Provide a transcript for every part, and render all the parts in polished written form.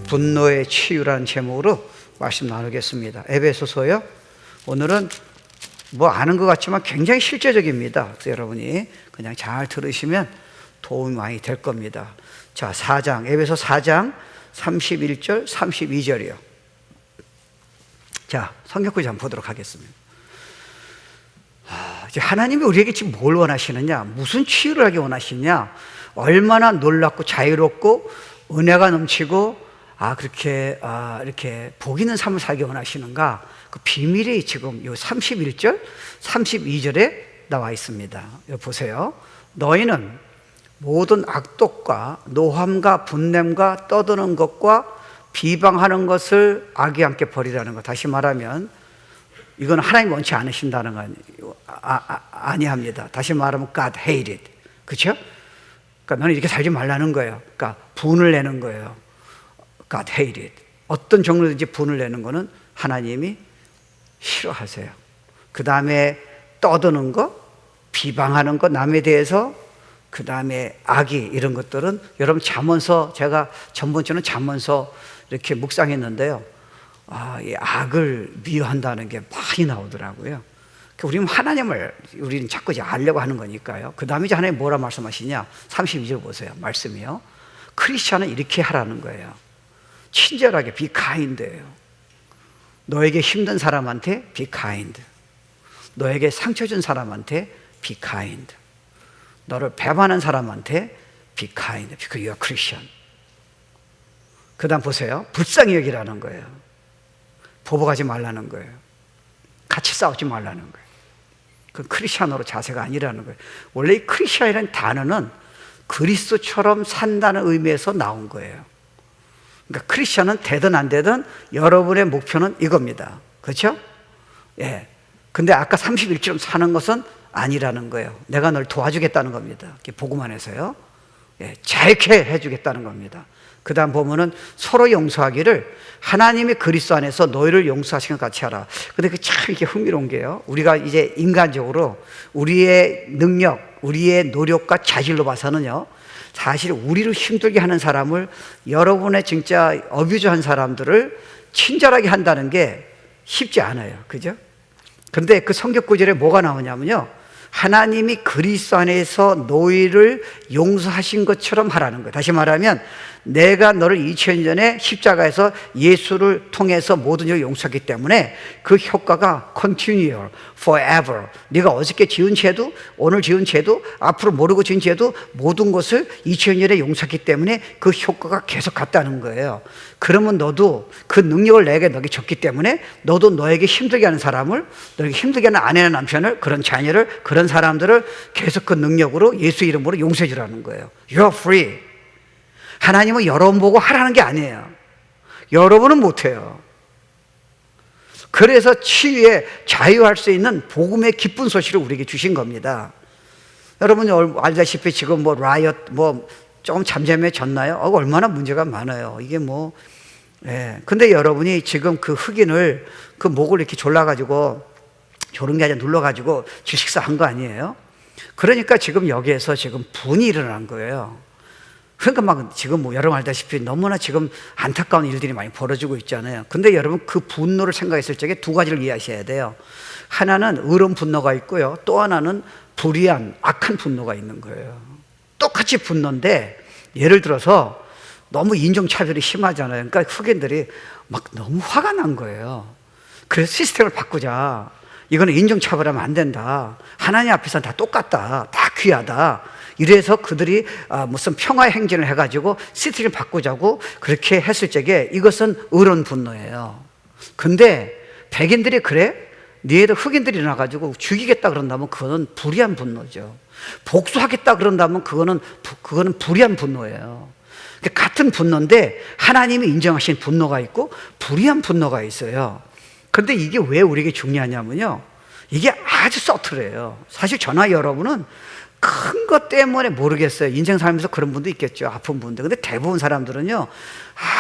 분노의 치유라는 제목으로 말씀 나누겠습니다. 에베소서요. 오늘은 뭐 아는 것 같지만 굉장히 실제적입니다. 그래서 여러분이 그냥 잘 들으시면 도움이 많이 될 겁니다. 자, 4장, 에베소 4장 31절, 32절이요. 자, 성경구절 한번 보도록 하겠습니다. 하나님이 우리에게 지금 뭘 원하시느냐? 무슨 치유를 하기 원하시냐? 얼마나 놀랍고 자유롭고 은혜가 넘치고 이렇게 복 있는 삶을 살기 원하시는가? 그 비밀이 지금 요 31절, 32절에 나와 있습니다. 여기 보세요. 너희는 모든 악독과 노함과 분냄과 떠드는 것과 비방하는 것을 악이 함께 버리라는 것. 다시 말하면 이건 하나님 원치 않으신다는 거 아니합니다. 다시 말하면 God hated. 그렇죠? 그러니까 너는 이렇게 살지 말라는 거예요. 그러니까 분을 내는 거예요. God hated. 어떤 종류든지 분을 내는 거는 하나님이 싫어하세요. 그 다음에 떠드는 거, 비방하는 거, 남에 대해서, 그 다음에 악의 이런 것들은 여러분 잠언서, 제가 전번주는 잠언서 이렇게 묵상했는데요. 이 악을 미워한다는 게 많이 나오더라고요. 우리는 하나님을 우리는 자꾸 이제 알려고 하는 거니까요. 그 다음에 이제 하나님 뭐라 말씀하시냐? 32절 보세요. 말씀이요. 크리스찬은 이렇게 하라는 거예요. 친절하게 be kind예요. 너에게 힘든 사람한테 be kind. 너에게 상처 준 사람한테 be kind. 너를 배반한 사람한테 be kind. because you are Christian. 그 다음 보세요. 불쌍히 여기라는 거예요. 보복하지 말라는 거예요. 같이 싸우지 말라는 거예요. 그건 크리스찬으로 자세가 아니라는 거예요. 원래 이 크리스찬이라는 단어는 그리스도처럼 산다는 의미에서 나온 거예요. 그러니까 크리스찬은 되든 안 되든 여러분의 목표는 이겁니다. 그렇죠? 예. 근데 아까 31처럼 사는 것은 아니라는 거예요. 내가 널 도와주겠다는 겁니다. 복음 안에서요. 예. 잘게 해주겠다는 겁니다. 그 다음 보면은 서로 용서하기를 하나님이 그리스도 안에서 너희를 용서하신 것 같이 하라. 근데 그 참 이게 흥미로운 게요. 우리가 이제 인간적으로 우리의 능력, 우리의 노력과 자질로 봐서는요. 사실 우리를 힘들게 하는 사람을, 여러분의 진짜 어뷰즈한 사람들을 친절하게 한다는 게 쉽지 않아요. 그죠? 근데 그 성경 구절에 뭐가 나오냐면요. 하나님이 그리스도 안에서 너희를 용서하신 것처럼 하라는 거예요. 다시 말하면 내가 너를 2000년 전에 십자가에서 예수를 통해서 모든 일을 용서했기 때문에 그 효과가 continual, forever. 네가 어저께 지은 죄도, 오늘 지은 죄도, 앞으로 모르고 지은 죄도 모든 것을 2000년 전에 용서했기 때문에 그 효과가 계속 갔다는 거예요. 그러면 너도 그 능력을 내게 너에게 줬기 때문에 너도 너에게 힘들게 하는 사람을, 너에게 힘들게 하는 아내나 남편을, 그런 자녀를, 그런 사람들을 계속 그 능력으로 예수 이름으로 용서해 주라는 거예요. You're free. 하나님은 여러분 보고 하라는 게 아니에요. 여러분은 못해요. 그래서 치유에 자유할 수 있는 복음의 기쁜 소식을 우리에게 주신 겁니다. 여러분이 알다시피 지금 뭐 라이엇 조금 잠잠해졌나요? 얼마나 문제가 많아요. 이게 근데 여러분이 지금 그 흑인을, 그 목을 이렇게 졸라가지고, 조른 게 아니라 눌러가지고 질식사한 거 아니에요? 그러니까 지금 여기에서 지금 분이 일어난 거예요. 그러니까 막 지금 여러분 알다시피 너무나 지금 안타까운 일들이 많이 벌어지고 있잖아요. 근데 여러분 그 분노를 생각했을 적에 두 가지를 이해하셔야 돼요. 하나는 의로운 분노가 있고요. 또 하나는 불의한, 악한 분노가 있는 거예요. 똑같이 분노인데 예를 들어서 너무 인종차별이 심하잖아요. 그러니까 흑인들이 막 너무 화가 난 거예요. 그래서 시스템을 바꾸자. 이거는 인종차별하면 안 된다. 하나님 앞에서는 다 똑같다. 다 귀하다. 이래서 그들이 무슨 평화의 행진을 해가지고 시스템을 바꾸자고 그렇게 했을 적에 이것은 의로운 분노예요. 근데 백인들이 그래? 니네들 흑인들이 일어나가지고 죽이겠다 그런다면 그거는 불의한 분노죠. 복수하겠다 그런다면 그거는 불의한 분노예요. 같은 분노인데 하나님이 인정하신 분노가 있고 불의한 분노가 있어요. 그런데 이게 왜 우리에게 중요하냐면요. 이게 아주 서툴해요. 사실 저나 여러분은 큰 것 때문에 모르겠어요. 인생 살면서 그런 분도 있겠죠. 아픈 분들. 근데 대부분 사람들은요.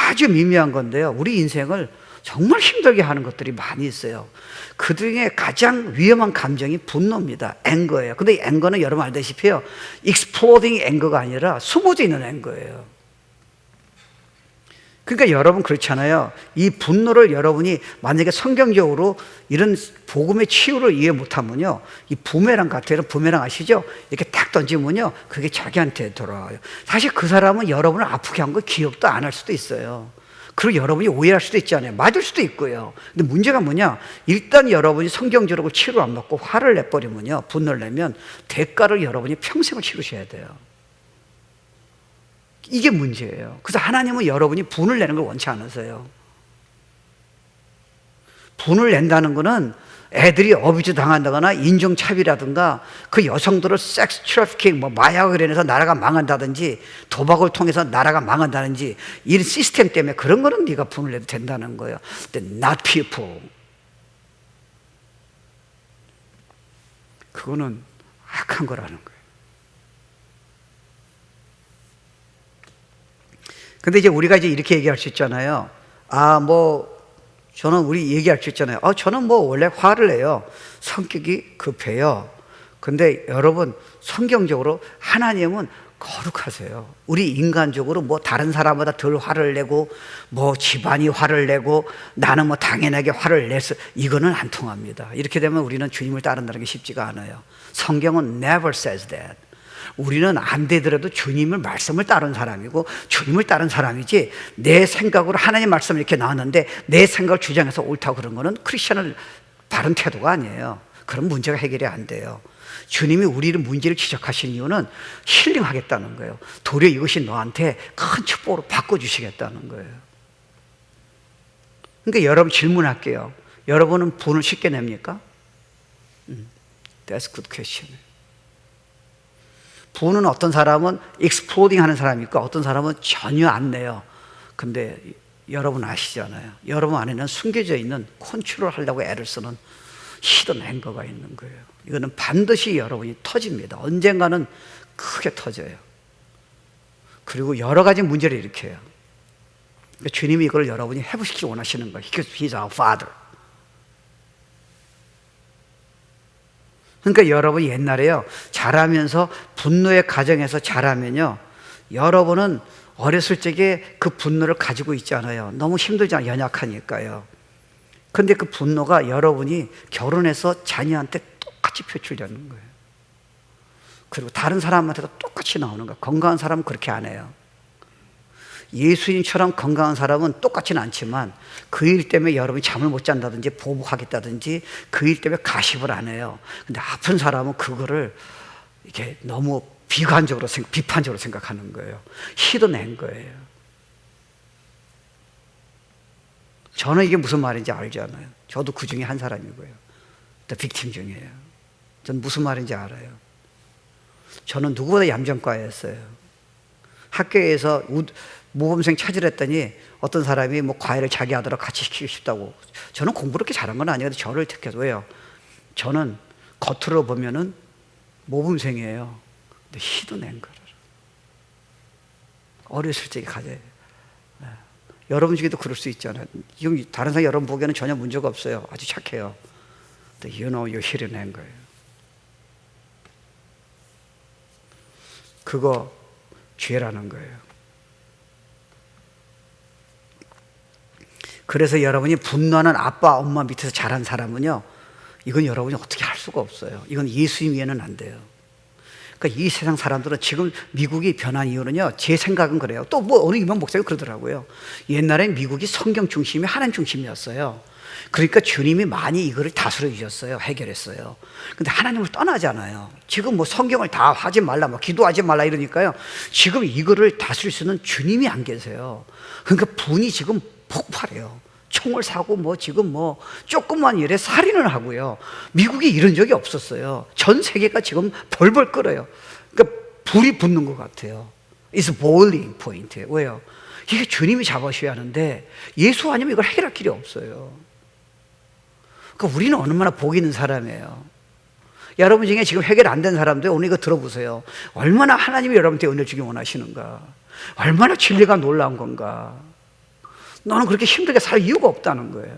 아주 미미한 건데요. 우리 인생을 정말 힘들게 하는 것들이 많이 있어요. 그 중에 가장 위험한 감정이 분노입니다. 앵거예요. 근데 이 앵거는 여러분 알다시피요. exploding 앵거가 아니라 숨어져 있는 앵거예요. 그러니까 여러분 그렇잖아요. 이 분노를 여러분이 만약에 성경적으로 이런 복음의 치유를 이해 못하면요, 이 부메랑 같아요. 부메랑 아시죠? 이렇게 딱 던지면요, 그게 자기한테 돌아와요. 사실 그 사람은 여러분을 아프게 한 거 기억도 안 할 수도 있어요. 그리고 여러분이 오해할 수도 있잖아요. 맞을 수도 있고요. 근데 문제가 뭐냐? 일단 여러분이 성경적으로 치료를 안 받고 화를 내버리면요, 분노를 내면 대가를 여러분이 평생을 치르셔야 돼요. 이게 문제예요. 그래서 하나님은 여러분이 분을 내는 걸 원치 않으세요. 분을 낸다는 거는 애들이 어뷰즈 당한다거나 인종차별이라든가 그 여성들을 섹스 트래피킹, 뭐 마약을 해서 나라가 망한다든지 도박을 통해서 나라가 망한다든지 이런 시스템 때문에 그런 거는 네가 분을 내도 된다는 거예요. 근데 not people. 그거는 악한 거라는 거예요. 근데 이제 우리가 이제 이렇게 얘기할 수 있잖아요. 저는 우리 얘기할 수 있잖아요. 저는 원래 화를 내요. 성격이 급해요. 근데 여러분, 성경적으로 하나님은 거룩하세요. 우리 인간적으로 다른 사람보다 덜 화를 내고, 집안이 화를 내고, 나는 당연하게 화를 내서, 이거는 안 통합니다. 이렇게 되면 우리는 주님을 따른다는 게 쉽지가 않아요. 성경은 never says that. 우리는 안 되더라도 주님을 말씀을 따른 사람이고 주님을 따른 사람이지, 내 생각으로 하나님 말씀 이렇게 나왔는데 내 생각을 주장해서 옳다고 그런 거는 크리스천을 바른 태도가 아니에요. 그런 문제가 해결이 안 돼요. 주님이 우리를 문제를 지적하신 이유는 힐링하겠다는 거예요. 도리어 이것이 너한테 큰 축복으로 바꿔주시겠다는 거예요. 그러니까 여러분 질문할게요. 여러분은 분을 쉽게 냅니까? That's a good question. 분은 어떤 사람은 익스플로딩 하는 사람이 있고 어떤 사람은 전혀 안 내요. 근데 여러분 아시잖아요. 여러분 안에는 숨겨져 있는 컨트롤 하려고 애를 쓰는 히든 앵거가 있는 거예요. 이거는 반드시 여러분이 터집니다. 언젠가는 크게 터져요. 그리고 여러 가지 문제를 일으켜요. 그러니까 주님이 이걸 여러분이 회복시키기 원하시는 거예요. He's our Father. 그러니까 여러분 옛날에요, 자라면서 분노의 가정에서 자라면요, 여러분은 어렸을 적에 그 분노를 가지고 있잖아요. 너무 힘들잖아요. 연약하니까요. 근데 그 분노가 여러분이 결혼해서 자녀한테 똑같이 표출되는 거예요. 그리고 다른 사람한테도 똑같이 나오는 거예요. 건강한 사람은 그렇게 안 해요. 예수님처럼 건강한 사람은 똑같지는 않지만 그 일 때문에 여러분이 잠을 못 잔다든지 보복하겠다든지 그 일 때문에 가십을 안 해요. 근데 아픈 사람은 그거를 이렇게 너무 비판적으로 생각하는 거예요. 희도낸 거예요. 저는 이게 무슨 말인지 알잖아요. 저도 그 중에 한 사람이고요. 또 빅팀 중이에요. 저는 무슨 말인지 알아요. 저는 누구보다 얌전과였어요. 학교에서 모범생 찾으랬더니 어떤 사람이 과외를 자기 아들하고 같이 시키고 싶다고. 저는 공부를 그렇게 잘한 건 아니거든요. 저를 택해서. 왜요? 저는 겉으로 보면은 모범생이에요. 근데 희도 낸 거를. 어렸을 적에 가져요. 여러분 중에도 그럴 수 있잖아요. 지금 다른 사람 여러분 보기에는 전혀 문제가 없어요. 아주 착해요. 근데 you know you 희를 낸 거예요. 그거 죄라는 거예요. 그래서 여러분이 분노하는 아빠, 엄마 밑에서 자란 사람은요, 이건 여러분이 어떻게 할 수가 없어요. 이건 예수님 위에는 안 돼요. 그러니까 이 세상 사람들은 지금 미국이 변한 이유는요, 제 생각은 그래요. 또 어느 유명 목사가 그러더라고요. 옛날엔 미국이 성경 중심이 하나님 중심이었어요. 그러니까 주님이 많이 이거를 다스려 주셨어요. 해결했어요. 근데 하나님을 떠나잖아요. 지금 성경을 다 하지 말라, 기도하지 말라 이러니까요. 지금 이거를 다스릴 수 있는 주님이 안 계세요. 그러니까 분이 지금 폭발해요. 총을 사고 지금 조금만 일에 살인을 하고요. 미국이 이런 적이 없었어요. 전 세계가 지금 벌벌 끓어요. 그러니까 불이 붙는 것 같아요. It's boiling point. 왜요? 이게 주님이 잡으셔야 하는데 예수 아니면 이걸 해결할 길이 없어요. 그러니까 우리는 얼마나 복 있는 사람이에요. 여러분 중에 지금 해결 안 된 사람들 오늘 이거 들어보세요. 얼마나 하나님이 여러분한테 은혜 주기 원하시는가. 얼마나 진리가 놀라운 건가. 너는 그렇게 힘들게 살 이유가 없다는 거예요.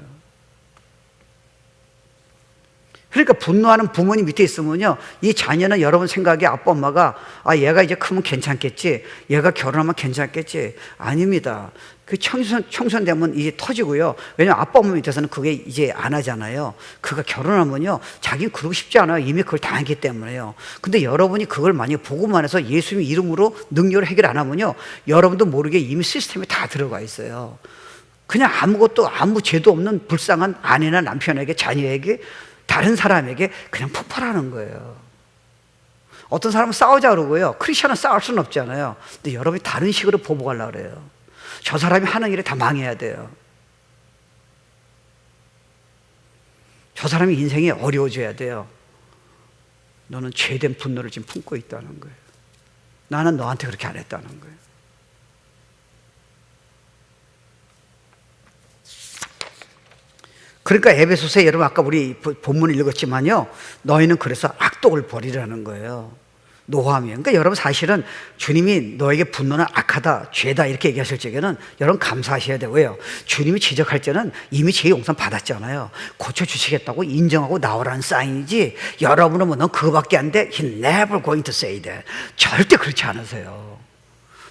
그러니까 분노하는 부모님 밑에 있으면요, 이 자녀는 여러분 생각에 아빠 엄마가 얘가 이제 크면 괜찮겠지, 얘가 결혼하면 괜찮겠지. 아닙니다. 그 청소년 되면 이제 터지고요. 왜냐면 아빠 엄마 밑에서는 그게 이제 안 하잖아요. 그가 결혼하면요, 자기는 그러고 싶지 않아요. 이미 그걸 당했기 때문에요. 근데 여러분이 그걸 만약에 보고만 해서 예수님 이름으로 능력을 해결 안 하면요, 여러분도 모르게 이미 시스템에 다 들어가 있어요. 그냥 아무것도 아무 죄도 없는 불쌍한 아내나 남편에게, 자녀에게, 다른 사람에게 그냥 폭발하는 거예요. 어떤 사람은 싸우자 그러고요, 크리스천은 싸울 수는 없잖아요. 근데 여러분이 다른 식으로 보복하려고 그래요. 저 사람이 하는 일에 다 망해야 돼요. 저 사람이 인생이 어려워져야 돼요. 너는 죄된 분노를 지금 품고 있다는 거예요. 나는 너한테 그렇게 안 했다는 거예요. 그러니까 에베소서에 여러분 아까 우리 본문을 읽었지만요, 너희는 그래서 악독을 버리라는 거예요. 노함이에요. 그러니까 여러분 사실은 주님이 너에게 분노는 악하다, 죄다 이렇게 얘기하실 적에는 여러분 감사하셔야 돼요. 왜요? 주님이 지적할 때는 이미 죄 용서 받았잖아요. 고쳐주시겠다고 인정하고 나오라는 사인이지, 여러분은 뭐 넌 그거밖에 안 돼? He's never going to say that. 절대 그렇지 않으세요.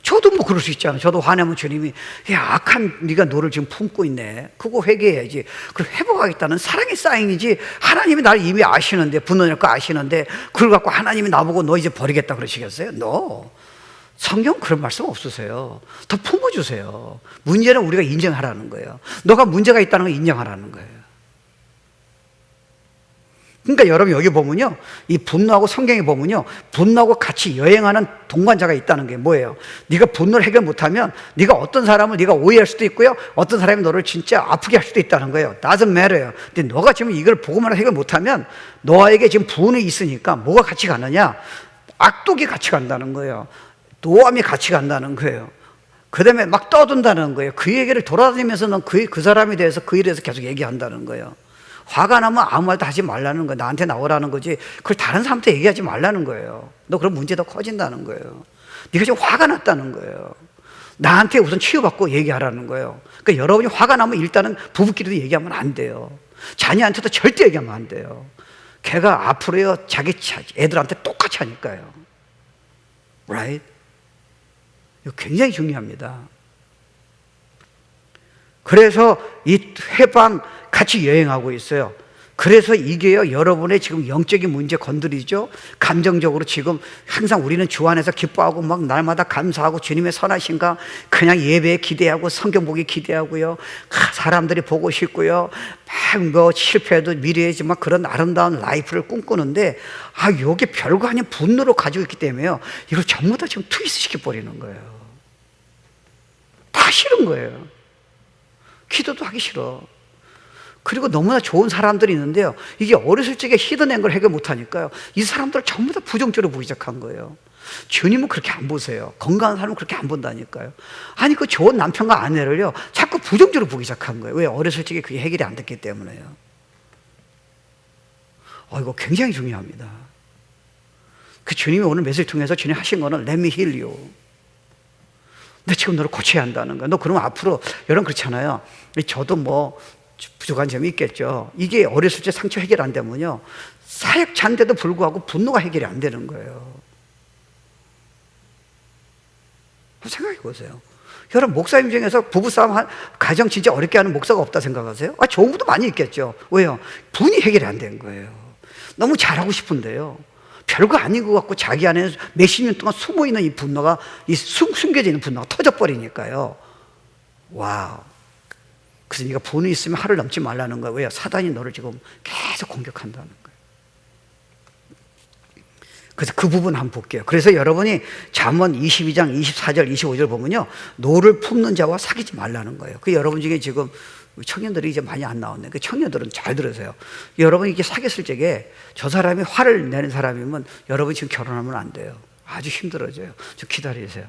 저도 뭐 그럴 수 있잖아요. 저도 화내면 주님이, 야, 악한 네가 너를 지금 품고 있네, 그거 회개해야지. 그럼 회복하겠다는 사랑의 사인이지, 하나님이 나를 이미 아시는데, 분노할 거 아시는데 그걸 갖고 하나님이 나보고 너 이제 버리겠다 그러시겠어요? No. 성경 그런 말씀 없으세요. 더 품어주세요. 문제는 우리가 인정하라는 거예요. 너가 문제가 있다는 걸 인정하라는 거예요. 그러니까 여러분 여기 보면요, 이 분노하고 성경에 보면요, 분노하고 같이 여행하는 동반자가 있다는 게 뭐예요? 네가 분노를 해결 못하면 네가 어떤 사람을 네가 오해할 수도 있고요, 어떤 사람이 너를 진짜 아프게 할 수도 있다는 거예요. doesn't matter요. 근데 너가 지금 이걸 보고만 해결 못하면 너에게 지금 분이 있으니까 뭐가 같이 가느냐? 악독이 같이 간다는 거예요. 노함이 같이 간다는 거예요. 그 다음에 막 떠든다는 거예요. 그 얘기를 돌아다니면서 넌 그 사람에 대해서 그 일에 대해서 계속 얘기한다는 거예요. 화가 나면 아무 말도 하지 말라는 거예요. 나한테 나오라는 거지, 그걸 다른 사람한테 얘기하지 말라는 거예요. 너 그럼 문제 더 커진다는 거예요. 네가 지금 화가 났다는 거예요. 나한테 우선 치유받고 얘기하라는 거예요. 그러니까 여러분이 화가 나면 일단은 부부끼리도 얘기하면 안 돼요. 자녀한테도 절대 얘기하면 안 돼요. 걔가 앞으로요, 자기 애들한테 똑같이 하니까요. Right? 이거 굉장히 중요합니다. 그래서 이 회방 같이 여행하고 있어요. 그래서 이게요, 여러분의 지금 영적인 문제 건드리죠. 감정적으로 지금 항상 우리는 주 안에서 기뻐하고 막 날마다 감사하고 주님의 선하신가 그냥 예배에 기대하고 성경 보기 기대하고요, 사람들이 보고 싶고요, 막 뭐 실패해도 미래지만 그런 아름다운 라이프를 꿈꾸는데, 요게 별거 아닌 분노로 가지고 있기 때문에요, 이걸 전부 다 지금 트위스트 시켜버리는 거예요. 다 싫은 거예요. 기도도 하기 싫어. 그리고 너무나 좋은 사람들이 있는데요, 이게 어렸을 적에 히든한 걸 해결 못하니까요, 이 사람들을 전부 다 부정적으로 보기 시작한 거예요. 주님은 그렇게 안 보세요. 건강한 사람은 그렇게 안 본다니까요. 아니 그 좋은 남편과 아내를요 자꾸 부정적으로 보기 시작한 거예요. 왜? 어렸을 적에 그게 해결이 안 됐기 때문에요. 이거 굉장히 중요합니다. 그 주님이 오늘 메시지를 통해서 주님 하신 거는 Let me heal you. 너 지금 너를 고쳐야 한다는 거야. 너 그러면 앞으로, 여러분 그렇잖아요. 저도 뭐 부족한 점이 있겠죠. 이게 어렸을 때 상처 해결 안 되면요, 사역자인데도 불구하고 분노가 해결이 안 되는 거예요. 생각해 보세요. 여러분 목사님 중에서 부부싸움 가정 진짜 어렵게 하는 목사가 없다 생각하세요? 좋은 것도 많이 있겠죠. 왜요? 분이 해결이 안 된 거예요. 너무 잘하고 싶은데요, 별거 아닌 것 같고 자기 안에 몇십 년 동안 숨어있는 이 분노가, 숨겨져 있는 분노가 터져버리니까요. 와우. 그래서 네가 분이 있으면 하루를 넘지 말라는 거예요. 왜요? 사단이 너를 지금 계속 공격한다는 거예요. 그래서 그 부분 한번 볼게요. 그래서 여러분이 잠언 22장 24절 25절 보면요, 노를 품는 자와 사귀지 말라는 거예요. 그 여러분 중에 지금 청년들이 이제 많이 안 나오네. 그 청년들은 잘 들으세요. 여러분이 이게 사귀었을 적에 저 사람이 화를 내는 사람이면 여러분 지금 결혼하면 안 돼요. 아주 힘들어져요. 좀 기다리세요.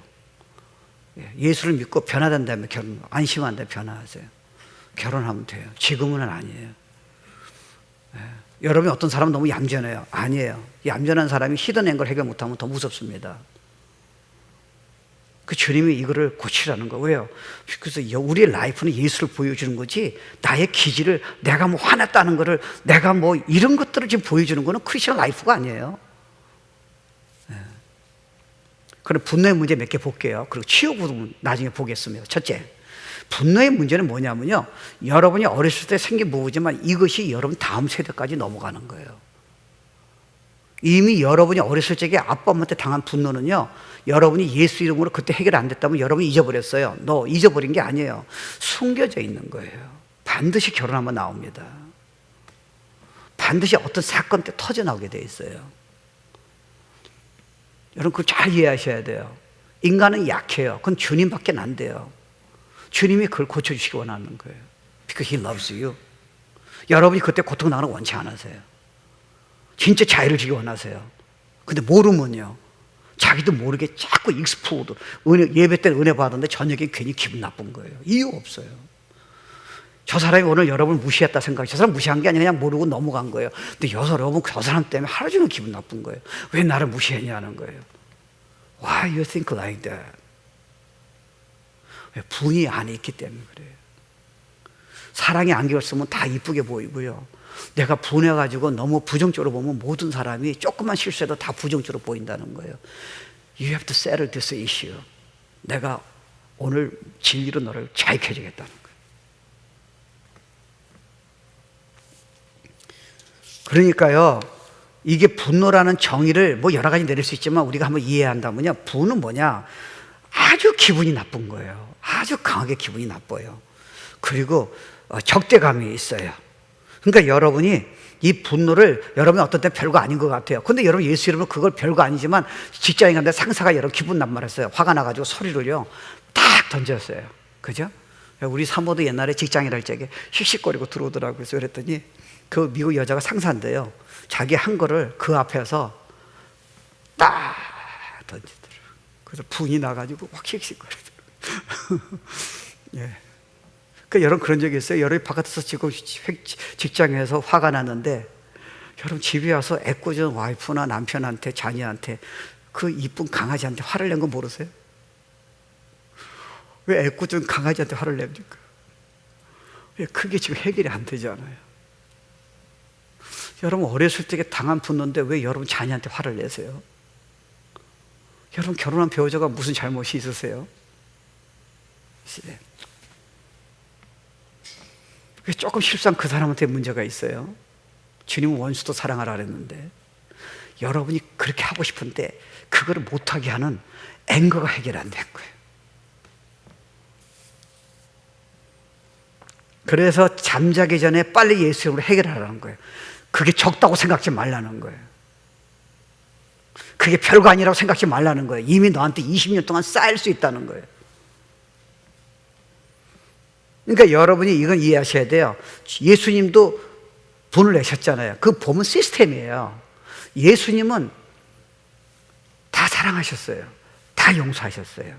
예수를 믿고 변화된 다음에 안심한 다음에 변화하세요. 결혼하면 돼요. 지금은 아니에요. 여러분이 어떤 사람은 너무 얌전해요. 아니에요. 얌전한 사람이 히든한 걸 해결 못하면 더 무섭습니다. 그 주님이 이거를 고치라는 거예요. 왜요? 그래서 우리의 라이프는 예수를 보여주는 거지, 나의 기질을, 내가 뭐 화났다는 거를, 내가 뭐 이런 것들을 지금 보여주는 거는 크리스천 라이프가 아니에요. 그럼 분노의 문제 몇 개 볼게요. 그리고 치유 부분 나중에 보겠습니다. 첫째, 분노의 문제는 뭐냐면요, 여러분이 어렸을 때 생긴 부부지만 이것이 여러분 다음 세대까지 넘어가는 거예요. 이미 여러분이 어렸을 적에 아빠 엄마한테 당한 분노는요, 여러분이 예수 이름으로 그때 해결 안 됐다면 여러분이 잊어버렸어요. 너 잊어버린 게 아니에요. 숨겨져 있는 거예요. 반드시 결혼하면 나옵니다. 반드시 어떤 사건 때 터져나오게 돼 있어요. 여러분 그걸 잘 이해하셔야 돼요. 인간은 약해요. 그건 주님밖에 안 돼요. 주님이 그걸 고쳐주시기 원하는 거예요. Because He loves you. 여러분이 그때 고통 나는 거 원치 않으세요. 진짜 자유를 주기 원하세요. 근데 모르면요, 자기도 모르게 자꾸 익스플로드, 예배 때 은혜 받았는데 저녁에 괜히 기분 나쁜 거예요. 이유 없어요. 저 사람이 오늘 여러분을 무시했다 생각해. 저 사람 무시한 게 아니라 그냥 모르고 넘어간 거예요. 근데 여러분 저 사람 때문에 하루 종일 기분 나쁜 거예요. 왜 나를 무시했냐는 거예요. Why you think like that? 왜? 분이 안에 있기 때문에 그래요. 사랑의 안경을 쓰면 다 이쁘게 보이고요, 내가 분해가지고 너무 부정적으로 보면 모든 사람이 조금만 실수해도 다 부정적으로 보인다는 거예요. You have to settle this issue. 내가 오늘 진리로 너를 자유해주겠다는 거예요. 그러니까요, 이게 분노라는 정의를 뭐 여러 가지 내릴 수 있지만 우리가 한번 이해한다면요, 분은 뭐냐, 아주 기분이 나쁜 거예요. 아주 강하게 기분이 나빠요. 그리고 적대감이 있어요. 그러니까 여러분이 이 분노를, 여러분이 어떤 때 별거 아닌 것 같아요. 근데 여러분 예수 이름으로 그걸 별거 아니지만 직장에 갔는데 상사가 여러분 기분 나쁜 말 했어요. 화가 나가지고 소리를요 딱 던졌어요. 그죠? 우리 사모도 옛날에 직장에 갈 적에 씩씩거리고 들어오더라고요. 그래서 그랬더니 그 미국 여자가 상사인데요, 자기 한 거를 그 앞에서 딱 던지더라고요. 그래서 분이 나가지고 확 씩씩거리더라고요. 예. 그러니까 여러분 그런 적이 있어요? 여러분이 바깥에서 지금 직장에서 화가 났는데 여러분 집에 와서 애꿎은 와이프나 남편한테, 자녀한테, 그 이쁜 강아지한테 화를 낸 거 모르세요? 왜 애꿎은 강아지한테 화를 냅니까? 왜? 그게 지금 해결이 안 되잖아요. 여러분 어렸을 때 당한 분노인데 왜 여러분 자녀한테 화를 내세요? 여러분 결혼한 배우자가 무슨 잘못이 있으세요? 왜 조금 실수한 그 사람한테 문제가 있어요? 주님은 원수도 사랑하라 그랬는데 여러분이 그렇게 하고 싶은데 그거를 못하게 하는 앵거가 해결 안 된 거예요. 그래서 잠자기 전에 빨리 예수 이름으로 해결하라는 거예요. 그게 적다고 생각지 말라는 거예요. 그게 별거 아니라고 생각지 말라는 거예요. 이미 너한테 20년 동안 쌓일 수 있다는 거예요. 그러니까 여러분이 이건 이해하셔야 돼요. 예수님도 분을 내셨잖아요. 그 봄은 시스템이에요. 예수님은 다 사랑하셨어요. 다 용서하셨어요.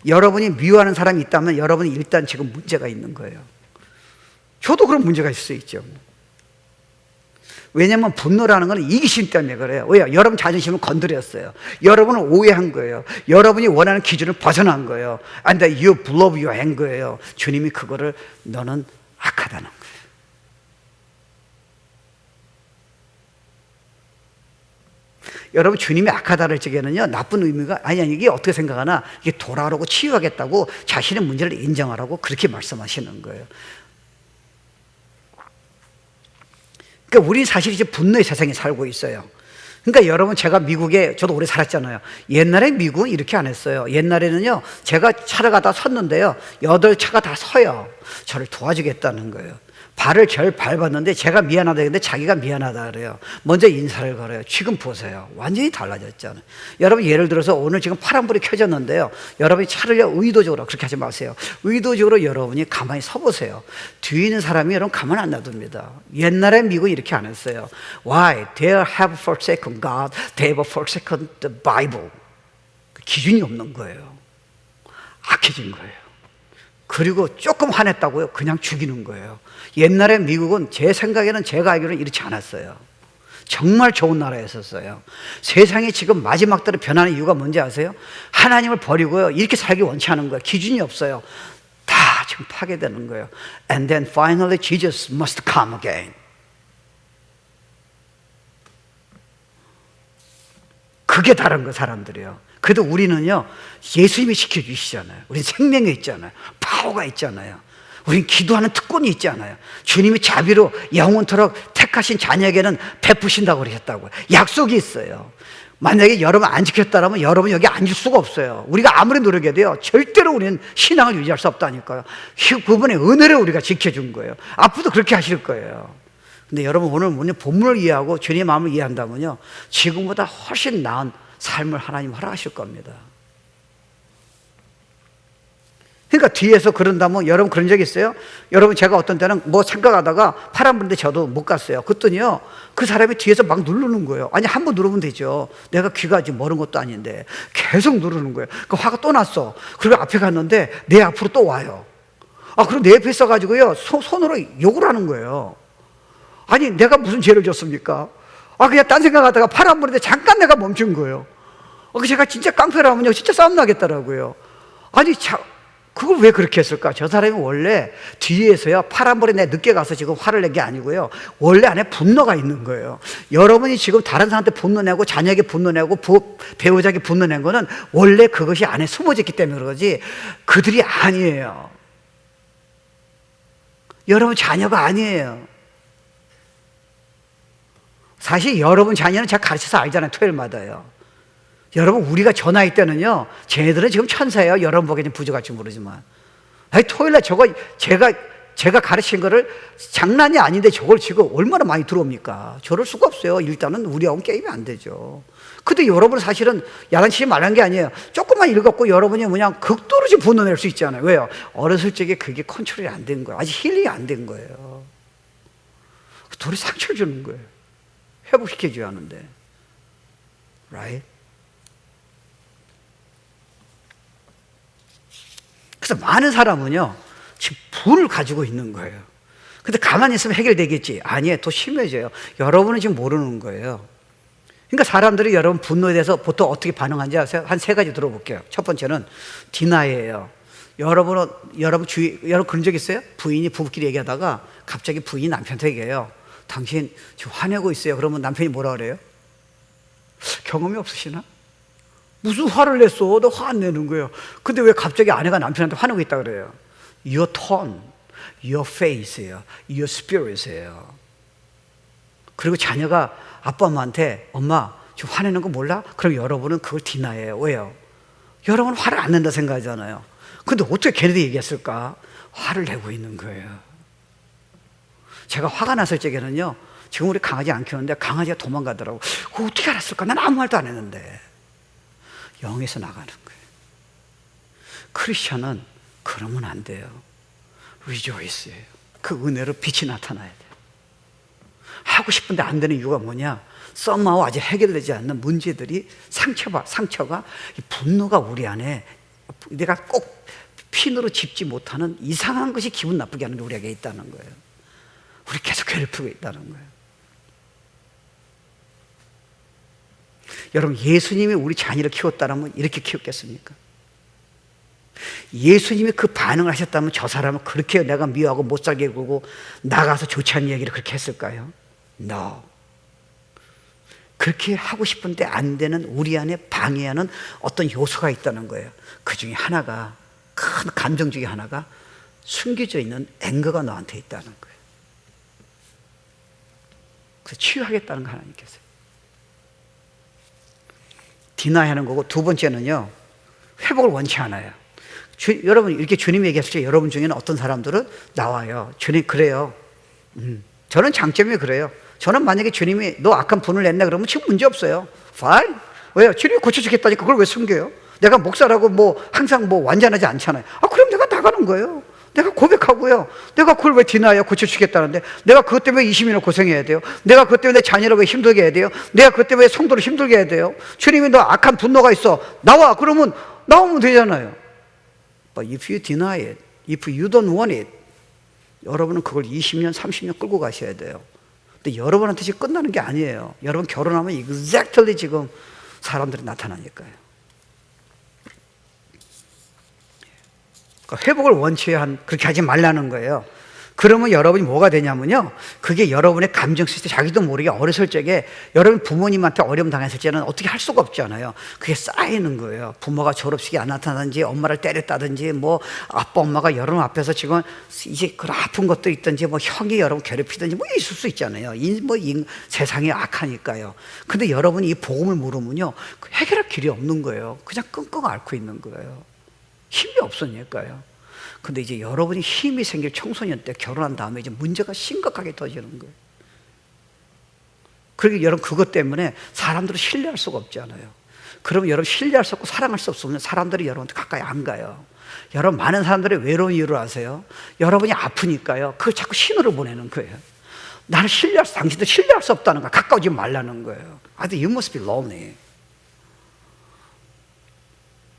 여러분이 미워하는 사람이 있다면 여러분이 일단 지금 문제가 있는 거예요. 저도 그런 문제가 있을 수 있죠. 왜냐하면 분노라는 건 이기심 때문에 그래요. 왜요? 여러분 자존심을 건드렸어요. 여러분을 오해한 거예요. 여러분이 원하는 기준을 벗어난 거예요. And you blow your anger예요. 주님이 그거를 너는 악하다는 거예요. 여러분 주님이 악하다를 적에는요 나쁜 의미가 아니 이게 어떻게 생각하나, 이게 돌아오고 치유하겠다고 자신의 문제를 인정하라고 그렇게 말씀하시는 거예요. 그러니까 우리는 사실 이제 분노의 세상에 살고 있어요. 그러니까 여러분 제가 미국에 저도 오래 살았잖아요. 옛날에 미국은 이렇게 안 했어요. 옛날에는요 제가 차를 가다 섰는데요 8차가 다 서요. 저를 도와주겠다는 거예요. 발을 절 밟았는데 제가 미안하다 했는데 자기가 미안하다 그래요. 먼저 인사를 걸어요. 지금 보세요. 완전히 달라졌잖아요. 여러분 예를 들어서 오늘 지금 파란불이 켜졌는데요 여러분이 차를 의도적으로 그렇게 하지 마세요. 의도적으로 여러분이 가만히 서보세요. 뒤에 있는 사람이 여러분 가만 안 놔둡니다. 옛날에 미국은 이렇게 안 했어요. Why? They have forsaken God. They have forsaken the Bible. 기준이 없는 거예요. 악해진 거예요. 그리고 조금 화냈다고요? 그냥 죽이는 거예요. 옛날에 미국은 제 생각에는 제가 알기로는 이렇지 않았어요. 정말 좋은 나라였었어요. 세상이 지금 마지막 때로 변하는 이유가 뭔지 아세요? 하나님을 버리고요, 이렇게 살기 원치 않은 거예요. 기준이 없어요. 다 지금 파괴되는 거예요. And then finally Jesus must come again. 그게 다른 거 사람들이요. 그래도 우리는요, 예수님이 지켜주시잖아요. 우리 생명이 있잖아요. 파워가 있잖아요. 우린 기도하는 특권이 있잖아요. 주님이 자비로 영원토록 택하신 자녀에게는 베푸신다고 그러셨다고요. 약속이 있어요. 만약에 여러분 안 지켰다면 여러분 여기 앉을 수가 없어요. 우리가 아무리 노력해도요, 절대로 우리는 신앙을 유지할 수 없다니까요. 그분의 은혜를 우리가 지켜준 거예요. 앞으로도 그렇게 하실 거예요. 근데 여러분 오늘 본문을 이해하고 주님의 마음을 이해한다면요, 지금보다 훨씬 나은 삶을 하나님 허락하실 겁니다. 그러니까 뒤에서 그런다면, 여러분 그런 적 있어요? 여러분 제가 어떤 때는 뭐 생각하다가 파란 불인데 저도 못 갔어요. 그랬더니요, 그 사람이 뒤에서 막 누르는 거예요. 아니 한 번 누르면 되죠. 내가 귀가 지금 멀은 것도 아닌데 계속 누르는 거예요. 그 화가 또 났어. 그리고 앞에 갔는데 내 앞으로 또 와요. 그리고 내 옆에 있어가지고요, 손으로 욕을 하는 거예요. 아니 내가 무슨 죄를 졌습니까? 그냥 딴 생각하다가 파란 불인데 잠깐 내가 멈춘 거예요. 제가 진짜 깡패라면요, 진짜 싸움 나겠더라고요. 아니 그걸 왜 그렇게 했을까? 저 사람이 원래 뒤에서요, 파란불에 내 늦게 가서 지금 화를 낸 게 아니고요, 원래 안에 분노가 있는 거예요. 여러분이 지금 다른 사람한테 분노 내고 자녀에게 분노 내고 배우자에게 분노 낸 거는 원래 그것이 안에 숨어졌기 때문에 그러지, 그들이 아니에요. 여러분 자녀가 아니에요. 사실 여러분 자녀는 제가 가르쳐서 알잖아요. 토요일마다요. 여러분 우리가 저 나이 때는요, 쟤네들은 지금 천사예요. 여러분 보기에는 부족할지 모르지만, 토요일날 저거 제가 가르친 거를 장난이 아닌데 저걸 지금 얼마나 많이 들어옵니까? 저럴 수가 없어요. 일단은 우리하고는 게임이 안 되죠. 근데 여러분 사실은 야단치지 말란 게 아니에요. 조금만 읽었고 여러분이 그냥 극도로 지금 분노낼 수 있잖아요. 왜요? 어렸을 적에 그게 컨트롤이 안 된 거예요. 아직 힐링이 안 된 거예요. 둘이 상처를 주는 거예요. 회복시켜줘야 하는데, right? 그래서 많은 사람은요, 지금 불을 가지고 있는 거예요. 근데 가만히 있으면 해결되겠지? 아니에요. 더 심해져요. 여러분은 지금 모르는 거예요. 그러니까 사람들이 여러분 분노에 대해서 보통 어떻게 반응하는지 아세요? 한 세 가지 들어볼게요. 첫 번째는 디나이예요. 여러분 그런 적 있어요? 부인이 부부끼리 얘기하다가 갑자기 부인이 남편한테 얘기해요. 당신 지금 화내고 있어요. 그러면 남편이 뭐라 그래요? 경험이 없으시나? 무슨 화를 냈어? 너 화 안 내는 거예요. 근데 왜 갑자기 아내가 남편한테 화내고 있다 그래요? Your tone, your face예요. Your spirit이에요. 그리고 자녀가 아빠 엄마한테 엄마 지금 화내는 거 몰라? 그럼 여러분은 그걸 디나이해요. 왜요? 여러분은 화를 안 낸다 생각하잖아요. 근데 어떻게 걔네들이 얘기했을까? 화를 내고 있는 거예요. 제가 화가 났을 적에는요, 지금 우리 강아지 안 키우는데 강아지가 도망가더라고. 그거 어떻게 알았을까? 난 아무 말도 안 했는데. 영에서 나가는 거예요. 크리스천은 그러면 안 돼요. rejoice예요. 그 은혜로 빛이 나타나야 돼요. 하고 싶은데 안 되는 이유가 뭐냐? 썸마오 아직 해결되지 않는 문제들이 상처가 이 분노가 우리 안에, 내가 꼭 핀으로 짚지 못하는 이상한 것이 기분 나쁘게 하는 게 우리에게 있다는 거예요. 우리 계속 괴롭히고 있다는 거예요. 여러분 예수님이 우리 자녀를 키웠다면 이렇게 키웠겠습니까? 예수님이 그 반응을 하셨다면 저 사람은 그렇게 내가 미워하고 못 살게 굴고 나가서 좋지 않은 얘기를 그렇게 했을까요? No. 그렇게 하고 싶은데 안 되는 우리 안에 방해하는 어떤 요소가 있다는 거예요. 그 중에 하나가, 큰 감정 중에 하나가 숨겨져 있는 앵거가 너한테 있다는 거예요. 그래서 치유하겠다는 거 하나님께서 디나이하는 거고, 두 번째는요, 회복을 원치 않아요. 여러분 이렇게 주님이 얘기했을 때 여러분 중에는 어떤 사람들은 나와요. 주님 그래요. 저는 장점이 그래요. 저는 만약에 주님이 너 악한 분을 냈네 그러면 지금 문제 없어요. Fine. 왜요? 주님이 고쳐주겠다니까 그걸 왜 숨겨요? 내가 목사라고 항상 완전하지 않잖아요. 그럼 내가 나가는 거예요. 내가 고백하고요. 내가 그걸 왜 디나이야? 고쳐주겠다는데 내가 그것 때문에 20년을 고생해야 돼요? 내가 그것 때문에 내 자녀를 왜 힘들게 해야 돼요? 내가 그것 때문에 성도를 힘들게 해야 돼요? 주님이 너 악한 분노가 있어 나와. 그러면 나오면 되잖아요. But if you deny it, if you don't want it, 여러분은 그걸 20년, 30년 끌고 가셔야 돼요. 근데 여러분한테 지금 끝나는 게 아니에요. 여러분 결혼하면 exactly 지금 사람들이 나타나니까요. 그러니까 회복을 원치에 그렇게 하지 말라는 거예요. 그러면 여러분이 뭐가 되냐면요, 그게 여러분의 감정 시스템, 자기도 모르게 어렸을 적에 여러분 부모님한테 어려움 당했을 때는 어떻게 할 수가 없잖아요. 그게 쌓이는 거예요. 부모가 졸업식에 안 나타나든지, 엄마를 때렸다든지, 뭐 아빠 엄마가 여러분 앞에서 지금 이제 그런 아픈 것도 있든지, 뭐 형이 여러분 괴롭히든지 뭐 있을 수 있잖아요. 세상이 악하니까요. 근데 여러분이 이 복음을 모르면요, 해결할 길이 없는 거예요. 그냥 끙끙 앓고 있는 거예요. 힘이 없으니까요. 근데 이제 여러분이 힘이 생길 청소년 때 결혼한 다음에 이제 문제가 심각하게 터지는 거예요. 그러게 여러분 그것 때문에 사람들을 신뢰할 수가 없잖아요. 그러면 여러분 신뢰할 수 없고 사랑할 수 없으면 사람들이 여러분한테 가까이 안 가요. 여러분 많은 사람들이 외로운 이유를 아세요? 여러분이 아프니까요. 그걸 자꾸 신호를 보내는 거예요. 나를 당신들 신뢰할 수 없다는 거야. 가까워지지 말라는 거예요. I think you must be lonely.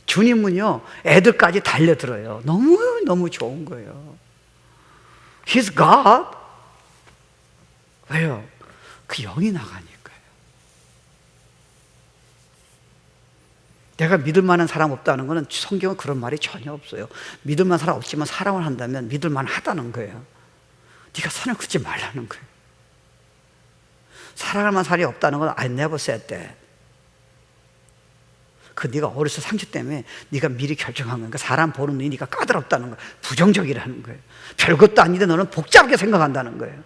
주님은요, 애들까지 달려들어요. 너무 좋은 거예요. He's God. 왜요? 그 영이 나가니까요. 내가 믿을 만한 사람 없다는 것은 성경은 그런 말이 전혀 없어요. 믿을 만한 사람 없지만 사랑을 한다면 믿을 만하다는 거예요. 네가 선을 긋지 말라는 거예요. 사랑할 만한 사람이 없다는 건 I never said that. 네가 어려서 상처 때문에 네가 미리 결정한 거니까 사람 보는 눈이 네가 까다롭다는 거야. 부정적이라는 거예요. 별것도 아닌데 너는 복잡하게 생각한다는 거예요.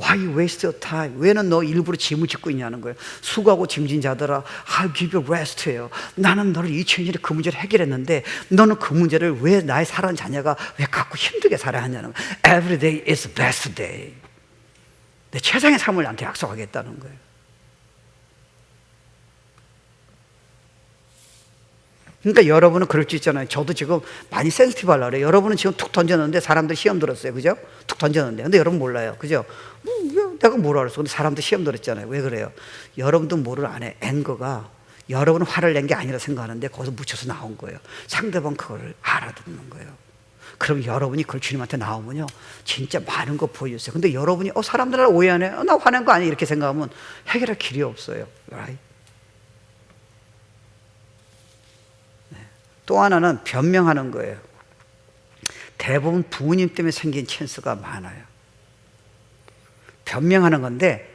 Why you waste your time? 왜는 너 일부러 짐을 짓고 있냐는 거예요. 수고하고 짐진 자들아, I'll give you rest예요. 나는 너를 2000년에 그 문제를 해결했는데 너는 그 문제를 왜 나의 사랑하는 자녀가 왜 갖고 힘들게 살아야 하냐는 거예요. Every day is the best day. 내 최상의 삶을 나한테 약속하겠다는 거예요. 그러니까 여러분은 그럴 수 있잖아요. 저도 지금 많이 센시티브 하려고 그래요. 여러분은 지금 툭 던졌는데 사람들 시험 들었어요. 그죠? 툭 던졌는데. 근데 여러분 몰라요. 그죠? 내가 뭐라 그랬어. 근데 사람들 시험 들었잖아요. 왜 그래요? 여러분도 모를 안에 앵거가 여러분 화를 낸 게 아니라 생각하는데 거기서 묻혀서 나온 거예요. 상대방 그거를 알아듣는 거예요. 그럼 여러분이 그걸 주님한테 나오면요, 진짜 많은 거 보여주세요. 근데 여러분이 사람들 날 오해하네. 나 화낸 거 아니야. 이렇게 생각하면 해결할 길이 없어요. Right? 또 하나는 변명하는 거예요. 대부분 부모님 때문에 생긴 찬스가 많아요. 변명하는 건데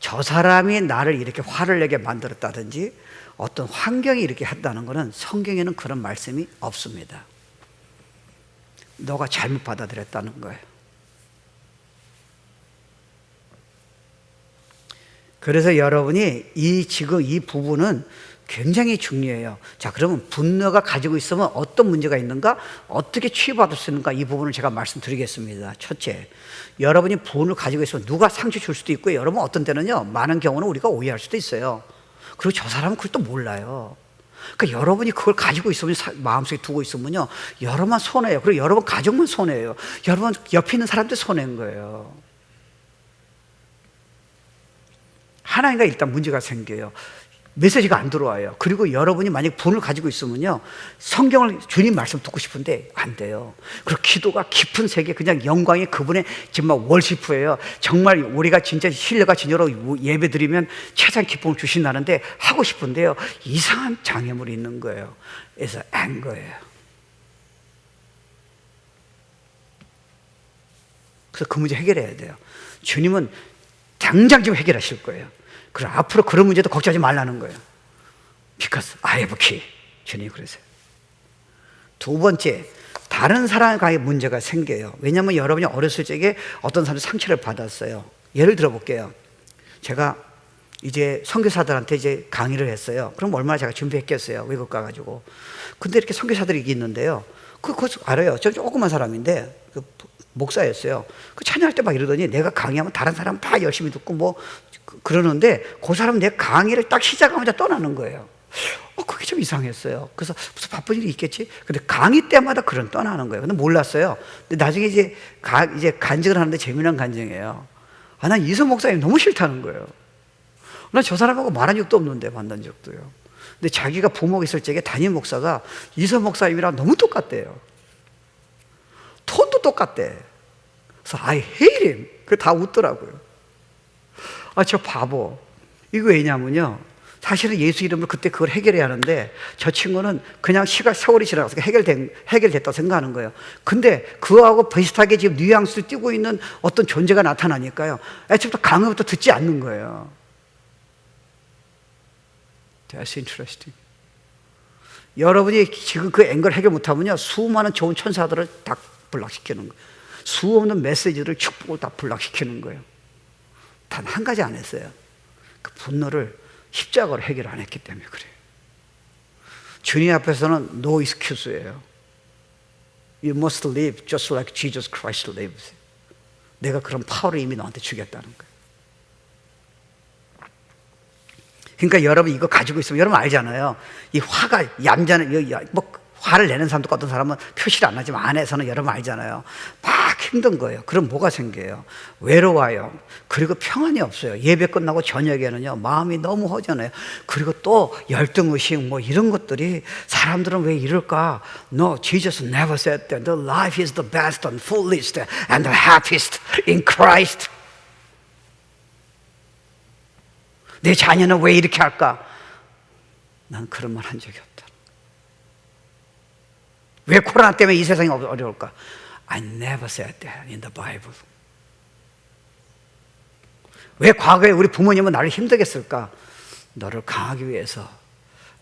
저 사람이 나를 이렇게 화를 내게 만들었다든지 어떤 환경이 이렇게 했다는 것은 성경에는 그런 말씀이 없습니다. 너가 잘못 받아들였다는 거예요. 그래서 여러분이 지금 이 부분은 굉장히 중요해요. 자, 그러면 분노가 가지고 있으면 어떤 문제가 있는가? 어떻게 치유받을 수 있는가? 이 부분을 제가 말씀드리겠습니다. 첫째, 여러분이 분을 가지고 있으면 누가 상처 줄 수도 있고요. 여러분 어떤 때는요, 많은 경우는 우리가 오해할 수도 있어요. 그리고 저 사람은 그걸 또 몰라요. 그러니까 여러분이 그걸 가지고 있으면, 마음속에 두고 있으면요, 여러분만 손해요. 그리고 여러분 가족만 손해요. 여러분 옆에 있는 사람들 손해인 거예요. 하나님과 일단 문제가 생겨요. 메시지가 안 들어와요. 그리고 여러분이 만약 분을 가지고 있으면요, 성경을 주님 말씀 듣고 싶은데 안 돼요. 그리고 기도가 깊은 세계, 그냥 영광이 그분의 정말 월시프예요. 정말 우리가 진짜 신뢰가 진여로 예배 드리면 최상 기쁨을 주신다는데 하고 싶은데요, 이상한 장애물이 있는 거예요. 그래서 앵거예요. 그래서 그 문제 해결해야 돼요. 주님은 당장 지금 해결하실 거예요. 그리고 앞으로 그런 문제도 걱정하지 말라는 거예요. Because I have a key. 주님이 그러세요. 두 번째, 다른 사람과의 문제가 생겨요. 왜냐하면 여러분이 어렸을 적에 어떤 사람이 상처를 받았어요. 예를 들어 볼게요. 제가 이제 선교사들한테 이제 강의를 했어요. 그럼 얼마나 제가 준비했겠어요. 외국 가가지고. 근데 이렇게 선교사들이 있는데요. 그거 알아요. 저 조그만 사람인데, 목사였어요. 그 찬양할 때 막 이러더니 내가 강의하면 다른 사람 다 열심히 듣고 뭐 그러는데 그 사람은 내 강의를 딱 시작하면서 떠나는 거예요. 그게 좀 이상했어요. 그래서 무슨 바쁜 일이 있겠지? 근데 강의 때마다 그런 떠나는 거예요. 근데 몰랐어요. 근데 나중에 이제 간증을 하는데 재미난 간증이에요. 난 이성 목사님 너무 싫다는 거예요. 난 저 사람하고 말한 적도 없는데 만난 적도요. 근데 자기가 부모가 있을 적에 담임 목사가 이성 목사님이랑 너무 똑같대요. 톤도 똑같대. 그래서 I hate him. 그 다 웃더라고요. 저 바보. 이거 왜냐면요, 사실은 예수 이름으로 그때 그걸 해결해야 하는데 저 친구는 그냥 세월이 지나가서 해결됐다고 생각하는 거예요. 근데 그거하고 비슷하게 지금 뉘앙스를 띄고 있는 어떤 존재가 나타나니까요, 애초부터 강의부터 듣지 않는 거예요. That's interesting. 여러분이 지금 그 앵글 해결 못하면요, 수많은 좋은 천사들을 다 불락시키는 거예요. 수 없는 메시지를, 축복을 다 불락시키는 거예요. 단 한 가지 안 했어요. 그 분노를 십자가로 해결 안 했기 때문에 그래요. 주님 앞에서는 no excuse예요. You must live just like Jesus Christ lives. 내가 그런 파워를 이미 너한테 주겠다는 거예요. 그러니까 여러분 이거 가지고 있으면 여러분 알잖아요. 이 화가 얌전한, 뭐 화를 내는 사람도 어떤 사람은 표시를 안 하지만 안에서는 여러분 알잖아요. 막 힘든 거예요. 그럼 뭐가 생겨요? 외로워요. 그리고 평안이 없어요. 예배 끝나고 저녁에는요, 마음이 너무 허전해요. 그리고 또 열등의식 뭐 이런 것들이, 사람들은 왜 이럴까? No, Jesus never said that. The life is the best and fullest and the happiest in Christ. 내 자녀는 왜 이렇게 할까? 난 그런 말 한 적이 없다. 왜 코로나 때문에 이 세상이 어려울까? I never said that in the Bible. 왜 과거에 우리 부모님은 나를 힘들게 했을까? 너를 강하기 위해서,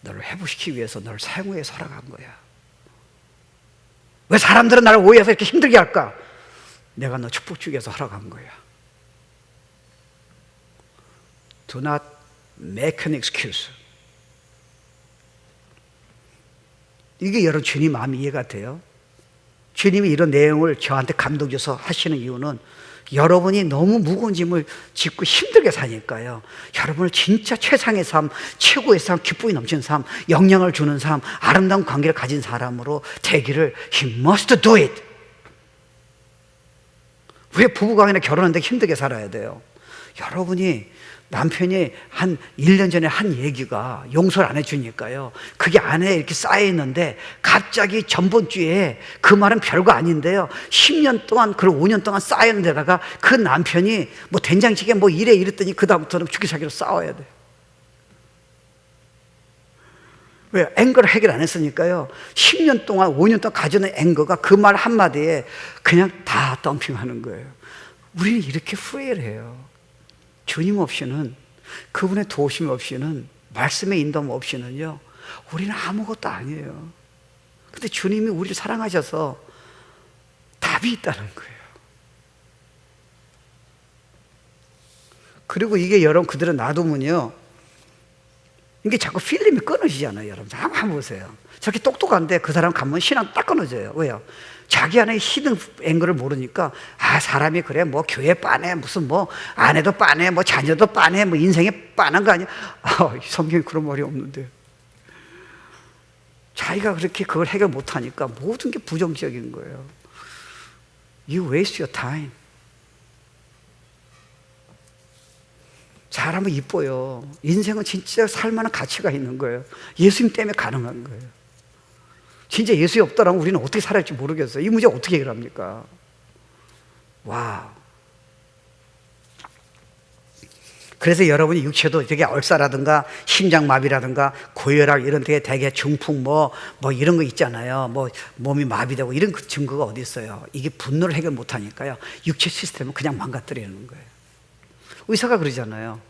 너를 회복시키기 위해서, 너를 사용해 살아간 거야. 왜 사람들은 나를 오해해서 이렇게 힘들게 할까? 내가 너 축복 주기 위해서 살아간 거야. Do not make an excuse. 이게 여러분 주님 마음이 이해가 돼요? 주님이 이런 내용을 저한테 감동 줘서 하시는 이유는 여러분이 너무 무거운 짐을 짓고 힘들게 사니까요. 여러분을 진짜 최상의 삶, 최고의 삶, 기쁨이 넘치는 삶, 영향을 주는 삶, 아름다운 관계를 가진 사람으로 되기를 He must do it. 왜 부부간에 결혼하는데 힘들게 살아야 돼요? 여러분이 남편이 한 1년 전에 한 얘기가 용서를 안 해주니까요, 그게 안에 이렇게 쌓여있는데 갑자기 전번 주에 그 말은 별거 아닌데요, 10년 동안 그리고 5년 동안 쌓여있는 데다가 그 남편이 뭐 된장찌개 뭐 이랬더니 그 다음부터는 죽기 살기로 싸워야 돼요. 왜? 앵거를 해결 안 했으니까요. 10년 동안 5년 동안 가져온 앵거가 그 말 한마디에 그냥 다 덤핑하는 거예요. 우리는 이렇게 후회를 해요. 주님 없이는, 그분의 도우심 없이는, 말씀의 인도함 없이는요, 우리는 아무것도 아니에요. 근데 주님이 우리를 사랑하셔서 답이 있다는 거예요. 그리고 이게 여러분 그대로 놔두면요, 이게 자꾸 필름이 끊어지잖아요. 여러분 한번 보세요. 저렇게 똑똑한데 그 사람 가면 신앙 딱 끊어져요. 왜요? 자기 안에 히든 앵글을 모르니까, 아, 사람이 그래, 뭐 교회 빠네, 무슨 뭐 아내도 빠네, 뭐 자녀도 빠네, 뭐 인생에 빠는 거 아니야? 성경에 그런 말이 없는데. 자기가 그렇게 그걸 해결 못하니까 모든 게 부정적인 거예요. You waste your time. 사람은 이뻐요. 인생은 진짜 살만한 가치가 있는 거예요. 예수님 때문에 가능한 거예요. 진짜 예수가 없더라면 우리는 어떻게 살아야 할지 모르겠어요. 이 문제 어떻게 해결합니까? 와. 그래서 여러분이 육체도 되게 얼싸라든가 심장마비라든가 고혈압 이런 되게 대개 중풍 뭐 이런 거 있잖아요. 뭐 몸이 마비되고 이런 그 증거가 어디 있어요? 이게 분노를 해결 못하니까요, 육체 시스템은 그냥 망가뜨리는 거예요. 의사가 그러잖아요.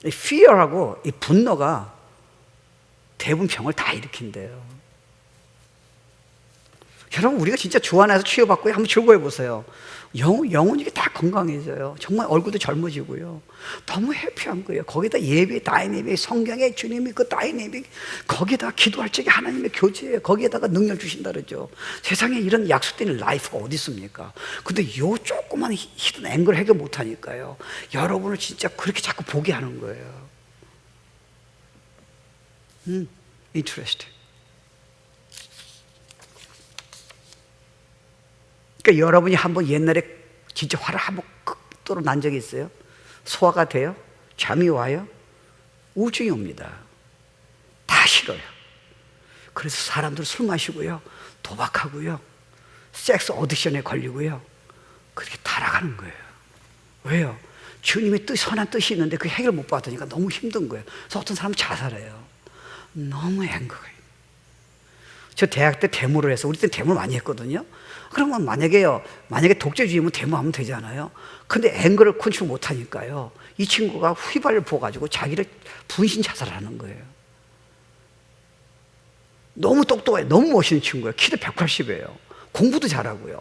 이 fear하고 이 분노가 대부분 병을 다 일으킨대요. 여러분, 우리가 진짜 주 안에서 치유받고 한번 즐거워해 보세요. 영혼이 다 건강해져요. 정말 얼굴도 젊어지고요. 너무 해피한 거예요. 거기다 예배 다이내믹, 성경의 주님이 그 다이내믹, 거기다 기도할 적에 하나님의 교제예요. 거기에다가 능력 주신다 그러죠. 세상에 이런 약속된 라이프가 어디 있습니까? 근데 요 조그만 히든 앵글 해결 못하니까요, 여러분을 진짜 그렇게 자꾸 보게 하는 거예요. interesting. 그러니까 여러분이 한번 옛날에 진짜 화를 한번 극도로 난 적이 있어요? 소화가 돼요? 잠이 와요? 우울증이 옵니다. 다 싫어요. 그래서 사람들 술 마시고요, 도박하고요, 섹스 어딕션에 걸리고요, 그렇게 타락하는 거예요. 왜요? 주님의 선한 뜻이 있는데 그 해결 못 받으니까 너무 힘든 거예요. 그래서 어떤 사람은 자살해요. 너무 앵거해요. 저 대학 때 데모를 해서, 우리 때 데모를 많이 했거든요. 그러면 만약에 독재주의면 데모하면 되잖아요. 근데 앵거를 컨트롤 못 하니까요, 이 친구가 휘발을 부어가지고 자기를 분신 자살하는 거예요. 너무 똑똑해요. 너무 멋있는 친구예요. 키도 180이에요. 공부도 잘하고요.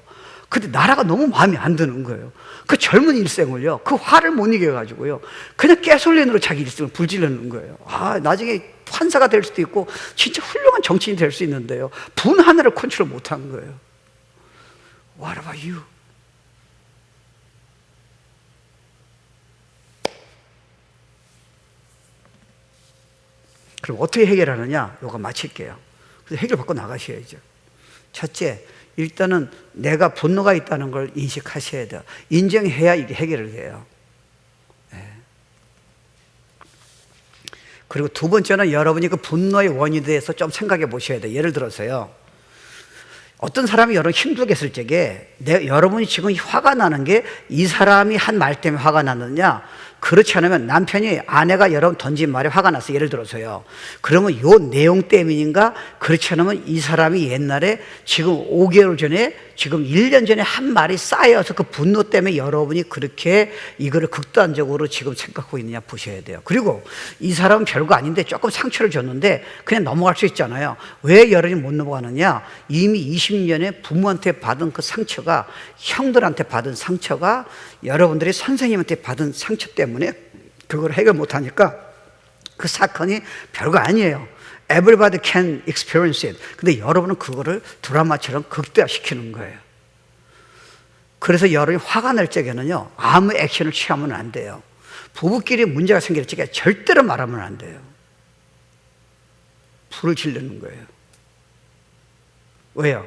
근데 나라가 너무 마음에 안 드는 거예요. 그 젊은 일생을요, 그 화를 못 이겨가지고요, 그냥 가솔린으로 자기 일생을 불질르는 거예요. 나중에 판사가 될 수도 있고 진짜 훌륭한 정치인이 될 수 있는데요, 분 하나를 컨트롤 못 한 거예요. What about you? 그럼 어떻게 해결하느냐? 요거 마칠게요. 그래서 해결받고 나가셔야죠. 첫째, 일단은 내가 분노가 있다는 걸 인식하셔야 돼요. 인정해야 이게 해결이 돼요. 그리고 두 번째는 여러분이 그 분노의 원인에 대해서 좀 생각해 보셔야 돼요. 예를 들어서요, 어떤 사람이 여러분 힘들게 했을 적에 여러분이 지금 화가 나는 게 이 사람이 한 말 때문에 화가 났느냐, 그렇지 않으면 남편이 아내가 여러분 던진 말에 화가 났어요. 예를 들어서요. 그러면 요 내용 때문인가? 그렇지 않으면 이 사람이 옛날에 지금 5개월 전에, 지금 1년 전에 한 말이 쌓여서 그 분노 때문에 여러분이 그렇게 이거를 극단적으로 지금 생각하고 있느냐 보셔야 돼요. 그리고 이 사람은 별거 아닌데 조금 상처를 줬는데 그냥 넘어갈 수 있잖아요. 왜 여러분이 못 넘어가느냐? 이미 20년에 부모한테 받은 그 상처가, 형들한테 받은 상처가, 여러분들이 선생님한테 받은 상처 때문에 그걸 해결 못하니까 그 사건이 별거 아니에요. Everybody can experience it. 근데 여러분은 그거를 드라마처럼 극대화시키는 거예요. 그래서 여러분이 화가 날 적에는요, 아무 액션을 취하면 안 돼요. 부부끼리 문제가 생길 적에 절대로 말하면 안 돼요. 불을 지르는 거예요. 왜요?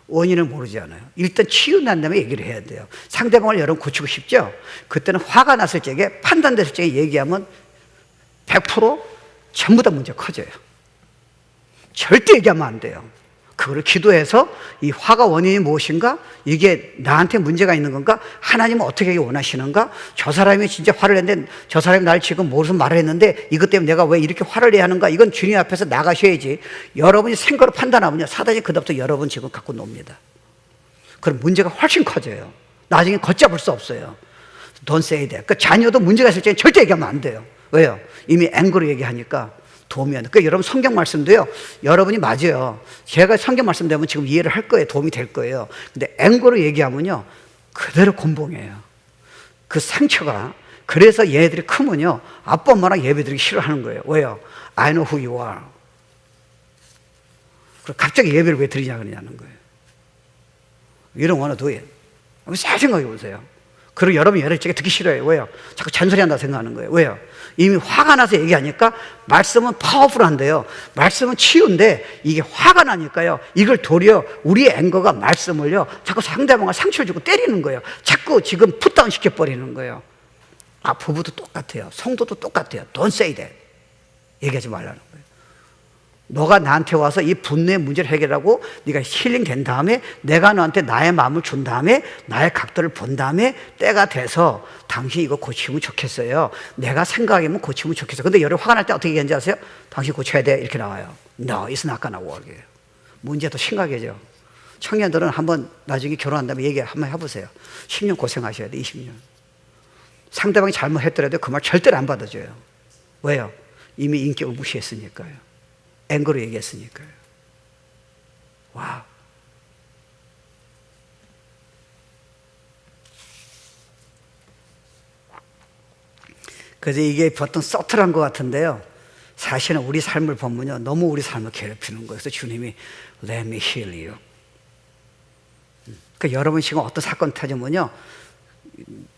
원인을 모르잖아요. 일단 치유난 다음에 얘기를 해야 돼요. 상대방을 여러분 고치고 싶죠? 그때는 화가 났을 적에, 판단됐을 적에 얘기하면 100% 전부 다 문제가 커져요. 절대 얘기하면 안 돼요. 그거를 기도해서 이 화가 원인이 무엇인가? 이게 나한테 문제가 있는 건가? 하나님은 어떻게 원하시는가? 저 사람이 진짜 화를 냈는데, 저 사람이 날 지금 무슨 말을 했는데 이것 때문에 내가 왜 이렇게 화를 내야 하는가? 이건 주님 앞에서 나가셔야지. 여러분이 생각으로 판단하면요, 사단이 그다음부터 여러분 지금 갖고 놉니다. 그럼 문제가 훨씬 커져요. 나중에 걷잡을 수 없어요. Don't say that. 그러니까 자녀도 문제가 있을 때 절대 얘기하면 안 돼요. 왜요? 이미 앵거로 얘기하니까 도움이 안 돼. 그러니까 여러분 성경 말씀도요, 여러분이 맞아요. 제가 성경 말씀 되면 지금 이해를 할 거예요. 도움이 될 거예요. 근데 앵거로 얘기하면요, 그대로 곤봉해요. 그 상처가. 그래서 얘네들이 크면요, 아빠 엄마랑 예배드리기 싫어하는 거예요. 왜요? I know who you are. 그리고 갑자기 예배를 왜 드리냐 그러냐는 거예요. You don't want to do it. 잘 생각해 보세요. 그리고 여러분이 예를 들게 듣기 싫어요. 왜요? 자꾸 잔소리한다 생각하는 거예요. 왜요? 이미 화가 나서 얘기하니까. 말씀은 파워풀한데요, 말씀은 치유인데 이게 화가 나니까요, 이걸 도리어 우리의 앵거가 말씀을요, 자꾸 상대방을 상처를 주고 때리는 거예요. 자꾸 지금 풋다운 시켜버리는 거예요. 부부도 똑같아요. 성도도 똑같아요. Don't say that. 얘기하지 말라는 거예요. 너가 나한테 와서 이 분노의 문제를 해결하고 네가 힐링 된 다음에 내가 너한테 나의 마음을 준 다음에 나의 각도를 본 다음에 때가 돼서 당신 이거 고치면 좋겠어요. 내가 생각하면 고치면 좋겠어요. 근데 여러분 화가 날 때 어떻게 얘기하는지 아세요? 당신 고쳐야 돼. 이렇게 나와요. No, it's not gonna work. 문제도 심각해져. 청년들은 한번 나중에 결혼한 다음에 얘기 한번 해보세요. 10년 고생하셔야 돼. 20년. 상대방이 잘못했더라도 그 말 절대로 안 받아줘요. 왜요? 이미 인격을 무시했으니까요. 앵거로 얘기했으니까요. 와. 그래서 이게 보통 서툴한 것 같은데요, 사실은 우리 삶을 보면요, 너무 우리 삶을 괴롭히는 거예요. 그래서 주님이 Let me heal you. 그러니까 여러분 지금 어떤 사건 터지면요,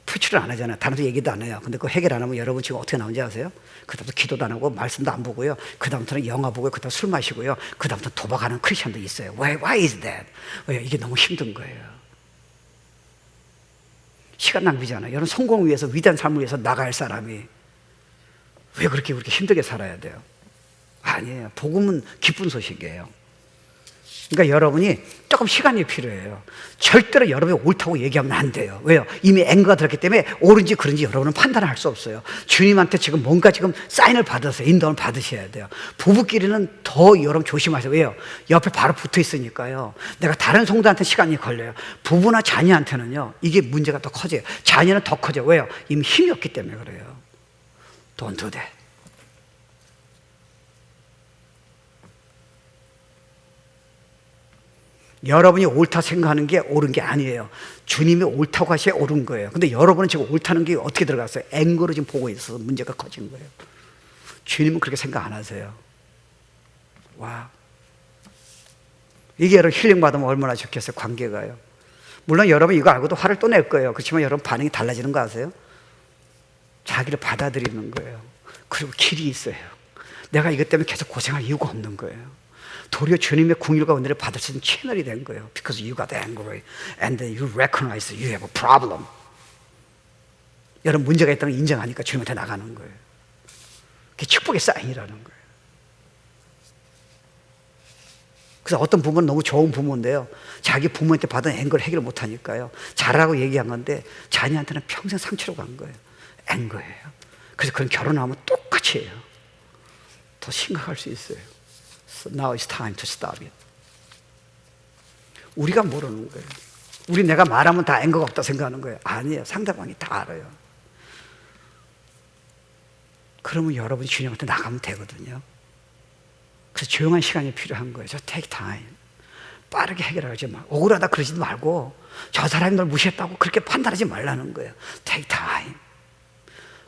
표출을 안 하잖아요. 다른 데 얘기도 안 해요. 근데 그거 해결 안 하면 여러분 지금 어떻게 나오는지 아세요? 그 다음부터 기도도 안 하고 말씀도 안 보고요, 그 다음부터는 영화 보고요, 그 다음 술 마시고요, 그 다음부터 도박하는 크리스천도 있어요. Why is that? 왜요? 이게 너무 힘든 거예요. 시간 낭비잖아요. 여러분 성공을 위해서, 위대한 삶을 위해서 나갈 사람이 왜 그렇게 힘들게 살아야 돼요? 아니에요. 복음은 기쁜 소식이에요. 그러니까 여러분이 조금 시간이 필요해요. 절대로 여러분이 옳다고 얘기하면 안 돼요. 왜요? 이미 앵거가 들었기 때문에 옳은지 그른지 여러분은 판단할 수 없어요. 주님한테 지금 뭔가 지금 사인을 받아서 인도를 받으셔야 돼요. 부부끼리는 더 여러분 조심하세요. 왜요? 옆에 바로 붙어 있으니까요. 내가 다른 성도한테 시간이 걸려요. 부부나 자녀한테는요, 이게 문제가 더 커져요. 자녀는 더 커져요. 왜요? 이미 힘이 없기 때문에 그래요. Don't do that. 여러분이 옳다 생각하는 게 옳은 게 아니에요. 주님이 옳다고 하셔야 옳은 거예요. 근데 여러분은 지금 옳다는 게 어떻게 들어갔어요? 앵거로 지금 보고 있어서 문제가 커진 거예요. 주님은 그렇게 생각 안 하세요. 와, 이게 여러분 힐링 받으면 얼마나 좋겠어요. 관계가요. 물론 여러분 이거 알고도 화를 또 낼 거예요. 그렇지만 여러분 반응이 달라지는 거 아세요? 자기를 받아들이는 거예요. 그리고 길이 있어요. 내가 이것 때문에 계속 고생할 이유가 없는 거예요. 도리어 주님의 긍휼과 은혜를 받을 수 있는 채널이 된 거예요. Because you got angry and then you recognize you have a problem. 여러분 문제가 있다는 걸 인정하니까 주님한테 나가는 거예요. 그게 축복의 사인이라는 거예요. 그래서 어떤 부모는 너무 좋은 부모인데요, 자기 부모한테 받은 앵거를 해결 못하니까요, 잘하라고 얘기한 건데 자녀한테는 평생 상처로 간 거예요. 앵거예요. 그래서 그런 결혼하면 똑같이 해요. 더 심각할 수 있어요. So now it's time to stop it. 우리가 모르는 거예요. 우리 내가 말하면 다 앵거가 없다 생각하는 거예요. 아니에요. 상대방이 다 알아요. 그러면 여러분이 주님한테 나가면 되거든요. 그래서 조용한 시간이 필요한 거예요. Just take time. 빠르게 해결하지 마. 억울하다 그러지도 말고, 저 사람이 널 무시했다고 그렇게 판단하지 말라는 거예요. Take time.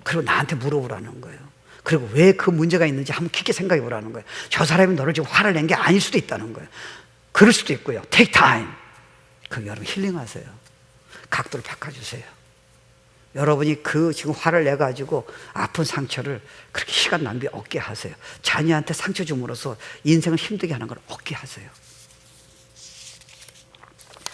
그리고 나한테 물어보라는 거예요. 그리고 왜 그 문제가 있는지 한번 깊게 생각해 보라는 거예요. 저 사람이 너를 지금 화를 낸 게 아닐 수도 있다는 거예요. 그럴 수도 있고요. Take time. 그럼 여러분 힐링하세요. 각도를 바꿔주세요. 여러분이 그 지금 화를 내가지고 아픈 상처를 그렇게 시간 낭비 없게 하세요. 자녀한테 상처 줌으로써 인생을 힘들게 하는 걸 없게 하세요.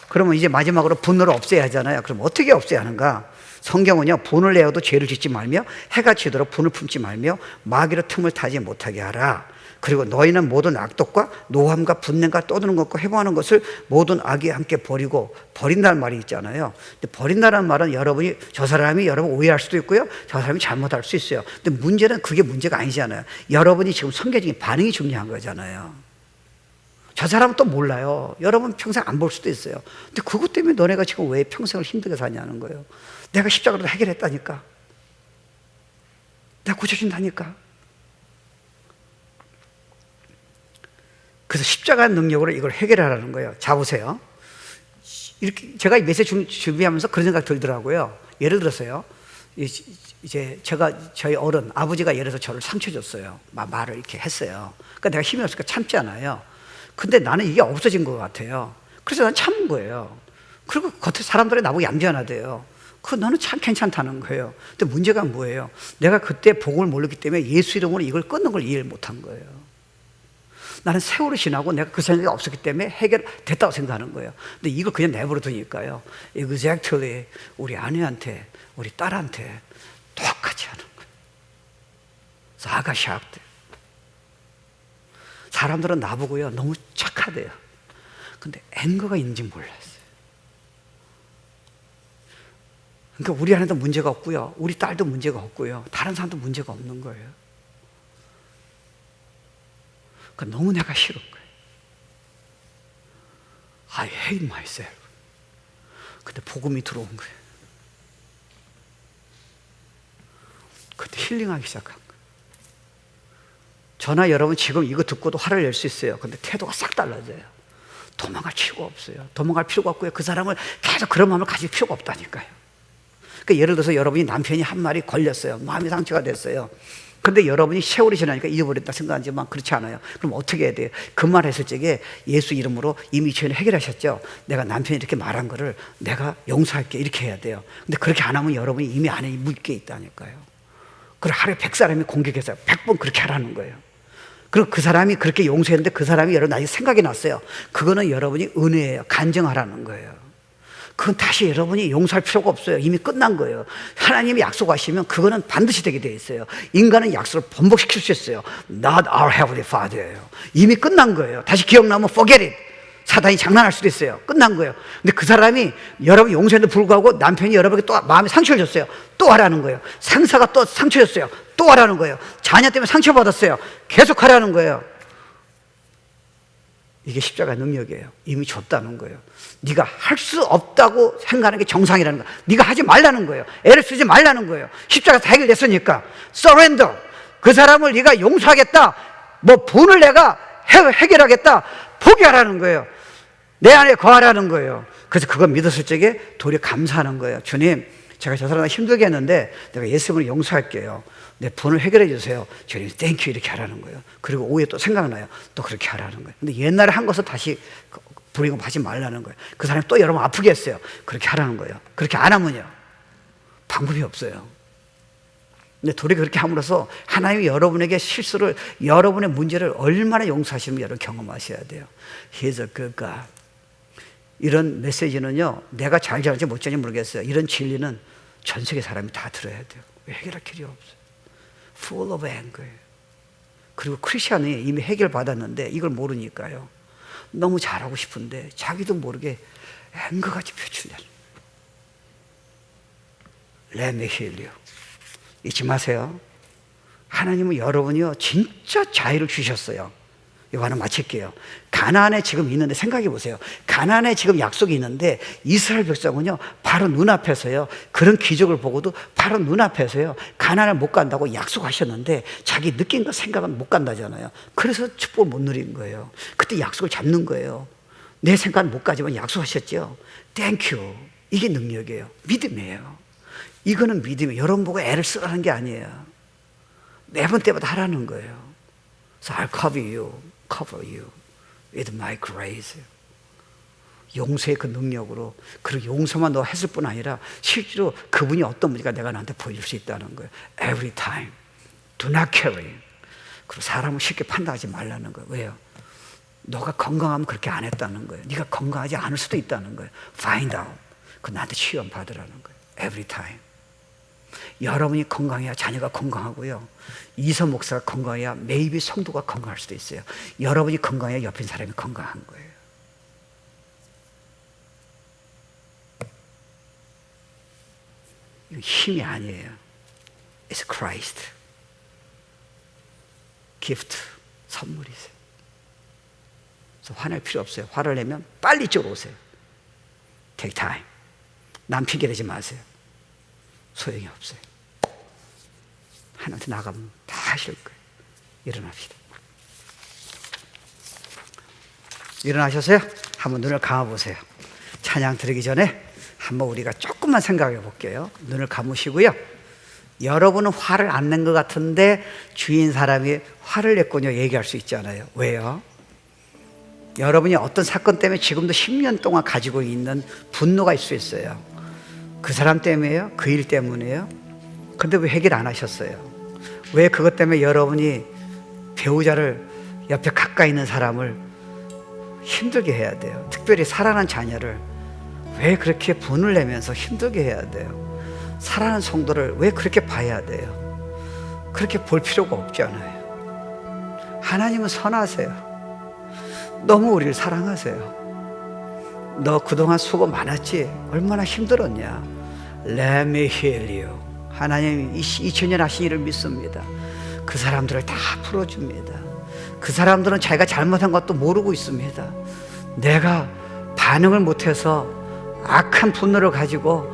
그러면 이제 마지막으로 분노를 없애야 하잖아요. 그럼 어떻게 없애야 하는가? 성경은요, 분을 내어도 죄를 짓지 말며 해가 지도록 분을 품지 말며 마귀로 틈을 타지 못하게 하라. 그리고 너희는 모든 악독과 노함과 분냄과 떠드는 것과 해방하는 것을 모든 악에 함께 버리고, 버린다는 말이 있잖아요. 근데 버린다는 말은 여러분이, 저 사람이 여러분 오해할 수도 있고요, 저 사람이 잘못할 수 있어요. 근데 문제는 그게 문제가 아니잖아요. 여러분이 지금 성경적인 반응이 중요한 거잖아요. 저 사람은 또 몰라요. 여러분 평생 안 볼 수도 있어요. 근데 그것 때문에 너네가 지금 왜 평생을 힘들게 사냐는 거예요. 내가 십자가로 해결했다니까. 내가 고쳐준다니까. 그래서 십자가의 능력으로 이걸 해결하라는 거예요. 자, 보세요. 이렇게 제가 이 메시지 준비하면서 그런 생각 들더라고요. 예를 들어서요, 이제 제가, 저희 어른, 아버지가 예를 들어서 저를 상처 줬어요. 말을 이렇게 했어요. 그러니까 내가 힘이 없으니까 참잖아요. 근데 나는 이게 없어진 것 같아요. 그래서 난 참은 거예요. 그리고 겉에 사람들이 나보고 얌전하대요. 너는 참 괜찮다는 거예요. 근데 문제가 뭐예요? 내가 그때 복음을 모르기 때문에 예수 이름으로 이걸 끊는 걸 이해를 못한 거예요. 나는 세월이 지나고 내가 그 생각이 없었기 때문에 해결됐다고 생각하는 거예요. 근데 이걸 그냥 내버려 두니까요, exactly 우리 아내한테, 우리 딸한테 똑같이 하는 거예요. 그래서 아가샤프트. 사람들은 나보고요, 너무 착하대요. 근데 앵거가 있는지 몰랐어요. 그러니까 우리 아내도 문제가 없고요, 우리 딸도 문제가 없고요, 다른 사람도 문제가 없는 거예요. 그러니까 너무 내가 싫은 거예요. I hate myself. 근데 복음이 들어온 거예요. 그때 힐링하기 시작한 거예요. 저나 여러분 지금 이거 듣고도 화를 낼 수 있어요. 근데 태도가 싹 달라져요. 도망갈 필요가 없어요. 도망갈 필요가 없고요, 그 사람을 계속 그런 마음을 가질 필요가 없다니까요. 그러니까 예를 들어서 여러분이 남편이 한 말이 걸렸어요. 마음이 상처가 됐어요. 근데 여러분이 세월이 지나니까 잊어버렸다 생각하지만 그렇지 않아요. 그럼 어떻게 해야 돼요? 그 말 했을 적에 예수 이름으로 이미 죄는 해결하셨죠. 내가 남편이 이렇게 말한 거를 내가 용서할게, 이렇게 해야 돼요. 근데 그렇게 안 하면 여러분이 이미 안에 묶여 있다니까요. 그리고 하루에 100사람이 공격해서 100번 그렇게 하라는 거예요. 그리고 그 사람이 그렇게 용서했는데 그 사람이 여러분 나중에 생각이 났어요. 그거는 여러분이 은혜예요. 간증하라는 거예요. 그건 다시 여러분이 용서할 필요가 없어요. 이미 끝난 거예요. 하나님이 약속하시면 그거는 반드시 되게 돼 있어요. 인간은 약속을 번복시킬 수 있어요. Not our heavenly Father예요. 이미 끝난 거예요. 다시 기억나면 forget it. 사단이 장난할 수도 있어요. 끝난 거예요. 근데 그 사람이 여러분 용서에도 불구하고 남편이 여러분에게 또 마음에 상처를 줬어요. 또 하라는 거예요. 상사가 또 상처 줬어요. 또 하라는 거예요. 자녀 때문에 상처받았어요. 계속 하라는 거예요. 이게 십자가 능력이에요. 이미 줬다는 거예요. 네가 할 수 없다고 생각하는 게 정상이라는 거예요. 네가 하지 말라는 거예요. 애를 쓰지 말라는 거예요. 십자가 다 해결됐으니까 surrender. 그 사람을 네가 용서하겠다, 뭐 분을 내가 해결하겠다, 포기하라는 거예요. 내 안에 거하라는 거예요. 그래서 그거 믿었을 적에 도리어 감사하는 거예요. 주님, 제가 저 사람 힘들게 했는데 내가 예수님을 용서할게요. 내 분을 해결해 주세요. 주님, 땡큐 이렇게 하라는 거예요. 그리고 오후에 또 생각나요. 또 그렇게 하라는 거예요. 근데 옛날에 한 것을 다시 부리고 하지 말라는 거예요. 그 사람이 또 여러분 아프게 했어요. 그렇게 하라는 거예요. 그렇게 안 하면요, 방법이 없어요. 근데 도리어 그렇게 함으로써 하나님이 여러분에게 실수를, 여러분의 문제를 얼마나 용서하시는지 여러분 경험하셔야 돼요. He's a good God. 이런 메시지는요, 내가 잘 잘할지 못 잘할지 모르겠어요. 이런 진리는 전 세계 사람이 다 들어야 돼요. 왜 해결할 길이 없어요. Full of anger. 그리고 크리스천이 이미 해결받았는데 이걸 모르니까요, 너무 잘하고 싶은데 자기도 모르게 앵거같이 표출되는. Let me heal you. 잊지 마세요. 하나님은 여러분이요 진짜 자유를 주셨어요. 이거 하나 마칠게요. 가나안에 지금 있는데 생각해 보세요. 가나안에 지금 약속이 있는데 이스라엘 백성은요 바로 눈앞에서요 그런 기적을 보고도 바로 눈앞에서요 가나안을 못 간다고 약속하셨는데 자기 느낀 거 생각은 못 간다잖아요. 그래서 축복을 못 누린 거예요. 그때 약속을 잡는 거예요. 내 생각은 못 가지만 약속하셨죠. 땡큐. 이게 능력이에요. 믿음이에요. 이거는 믿음이에요. 여러분 보고 애를 쓰라는 게 아니에요. 매번 때마다 하라는 거예요. So I'll cover you with my grace. 용서의 그 능력으로, 그리고 용서만 너 했을 뿐 아니라 실제로 그분이 어떤 분인가 내가 나한테 보여줄 수 있다는 거예요. Every time. Do not carry. 그리고 사람을 쉽게 판단하지 말라는 거예요. 왜요? 너가 건강하면 그렇게 안 했다는 거예요. 네가 건강하지 않을 수도 있다는 거예요. Find out. 그 나한테 시험 받으라는 거예요. Every time. 여러분이 건강해야 자녀가 건강하고요, 이서 목사가 건강해야 maybe 성도가 건강할 수도 있어요. 여러분이 건강해야 옆에 사람이 건강한 거예요. 이건 힘이 아니에요. It's Christ. gift, 선물이세요. 그래서 화낼 필요 없어요. 화를 내면 빨리 이쪽으로 오세요. Take time. 남 핑계 대지 마세요. 소용이 없어요. 하나님한테 나가면 다 하실 거예요. 일어납시다. 일어나셔서요, 한번 눈을 감아보세요. 찬양 드리기 전에 한번 우리가 조금만 생각해 볼게요. 눈을 감으시고요. 여러분은 화를 안 낸 것 같은데 주인 사람이 화를 냈군요 얘기할 수 있잖아요. 왜요? 여러분이 어떤 사건 때문에 지금도 10년 동안 가지고 있는 분노가 있을 수 있어요. 그 사람 때문에요? 그 일 때문에요? 근데 왜 해결 안 하셨어요? 왜 그것 때문에 여러분이 배우자를, 옆에 가까이 있는 사람을 힘들게 해야 돼요? 특별히 사랑하는 자녀를 왜 그렇게 분을 내면서 힘들게 해야 돼요? 사랑하는 성도를 왜 그렇게 봐야 돼요? 그렇게 볼 필요가 없잖아요. 하나님은 선하세요. 너무 우리를 사랑하세요. 너 그동안 수고 많았지? 얼마나 힘들었냐? Let me heal you. 하나님 2000년 하신 일을 믿습니다. 그 사람들을 다 풀어줍니다. 그 사람들은 자기가 잘못한 것도 모르고 있습니다. 내가 반응을 못해서 악한 분노를 가지고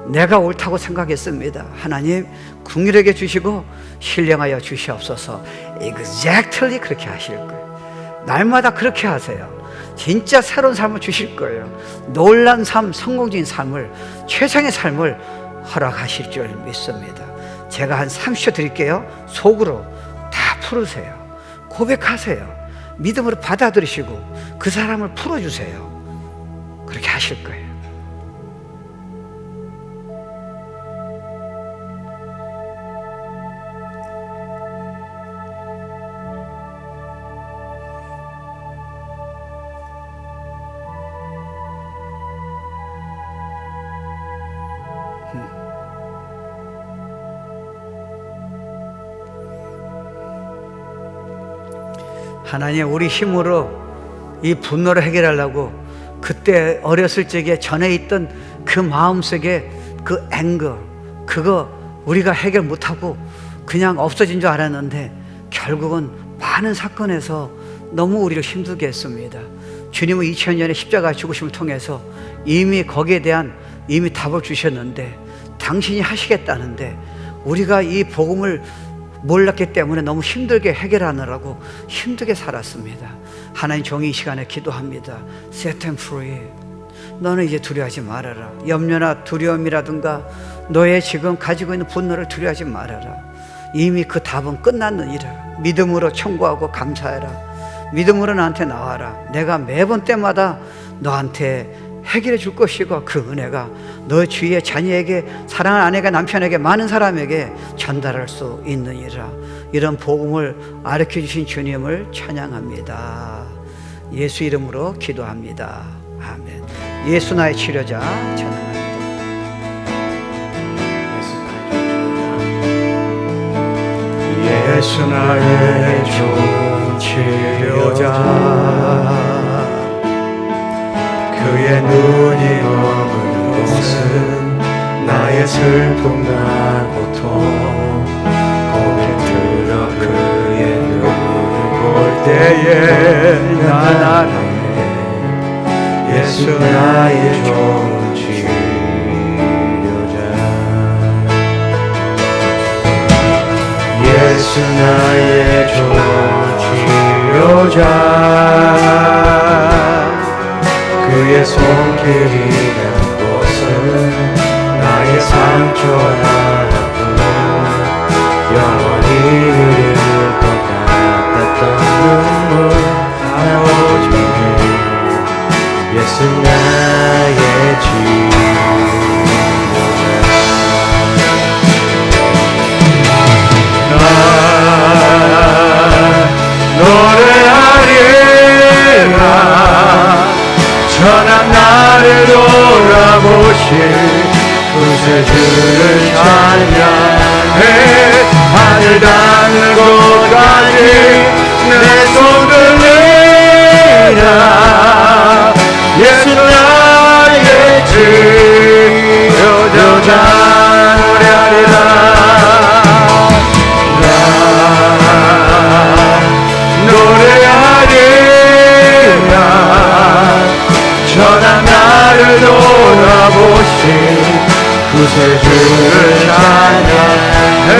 내가 옳다고 생각했습니다. 하나님 긍휼하게 주시고 신령하여 주시옵소서. Exactly 그렇게 하실 거예요. 날마다 그렇게 하세요. 진짜 새로운 삶을 주실 거예요. 놀란 삶, 성공적인 삶을, 최상의 삶을 허락하실 줄 믿습니다. 제가 한 30초 드릴게요. 속으로 다 풀으세요. 고백하세요. 믿음으로 받아들이시고 그 사람을 풀어주세요. 그렇게 하실 거예요. 하나님, 우리 힘으로 이 분노를 해결하려고 그때 어렸을 적에 전에 있던 그 마음속에 그 앵거, 그거 우리가 해결 못하고 그냥 없어진 줄 알았는데 결국은 많은 사건에서 너무 우리를 힘들게 했습니다. 주님은 2000년의 십자가 죽으심을 통해서 이미 거기에 대한 이미 답을 주셨는데 당신이 하시겠다는데 우리가 이 복음을 몰랐기 때문에 너무 힘들게 해결하느라고 힘들게 살았습니다. 하나님 종이 이 시간에 기도합니다. Set them free. 너는 이제 두려워하지 말아라. 염려나 두려움이라든가 너의 지금 가지고 있는 분노를 두려워하지 말아라. 이미 그 답은 끝났느니라. 믿음으로 청구하고 감사해라. 믿음으로 나한테 나와라. 내가 매번 때마다 너한테 해결해 줄 것이고 그 은혜가 너 주위의 자녀에게, 사랑하는 아내가 남편에게, 많은 사람에게 전달할 수 있느니라. 이런 복음을 가르쳐 주신 주님을 찬양합니다. 예수 이름으로 기도합니다. 아멘. 예수 나의 치료자 찬양합니다. 예수 나의 좋은 치료자, 그의 눈이 머무는 곳은 나의 슬픔과 고통, 고개 들어 그의 눈을 볼 때에 난 알아내 예수 나의 좋은 치료자. 예수 나의 좋은 치료자, 그의 손길이 닿은 곳은 나의 상처나 아픔, 영원히 흐를 것 같았던 눈물 다 오직 예수 나의 치료자. 나 노래하리라. 천한 나를 돌아보실 구세주를 찬양해. 하늘 닿는 곳까지 내 손 들리라. 예수 나의 치료자. 노래하리라. 노래하리라. 천한 나를 돌아보신 구세주를 찬양해.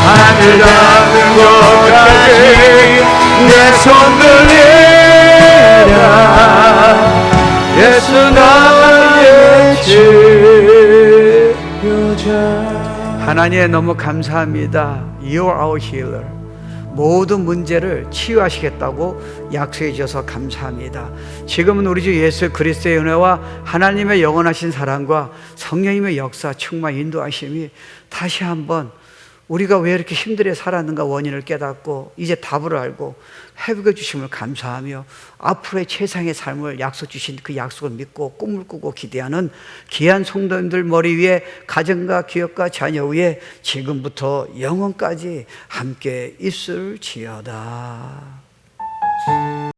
하늘 닿는 곳까지 내 손 들리라. 예수 나의 치료자. 하나님 너무 감사합니다. You are our healer. 모든 문제를 치유하시겠다고 약속해 주셔서 감사합니다. 지금은 우리 주 예수 그리스도의 은혜와 하나님의 영원하신 사랑과 성령님의 역사, 충만 인도하심이 다시 한번 우리가 왜 이렇게 힘들게 살았는가 원인을 깨닫고 이제 답을 알고 회복해 주심을 감사하며 앞으로의 최상의 삶을 약속 주신 그 약속을 믿고 꿈을 꾸고 기대하는 귀한 성도님들 머리 위에, 가정과 기업과 자녀 위에 지금부터 영원까지 함께 있을지어다.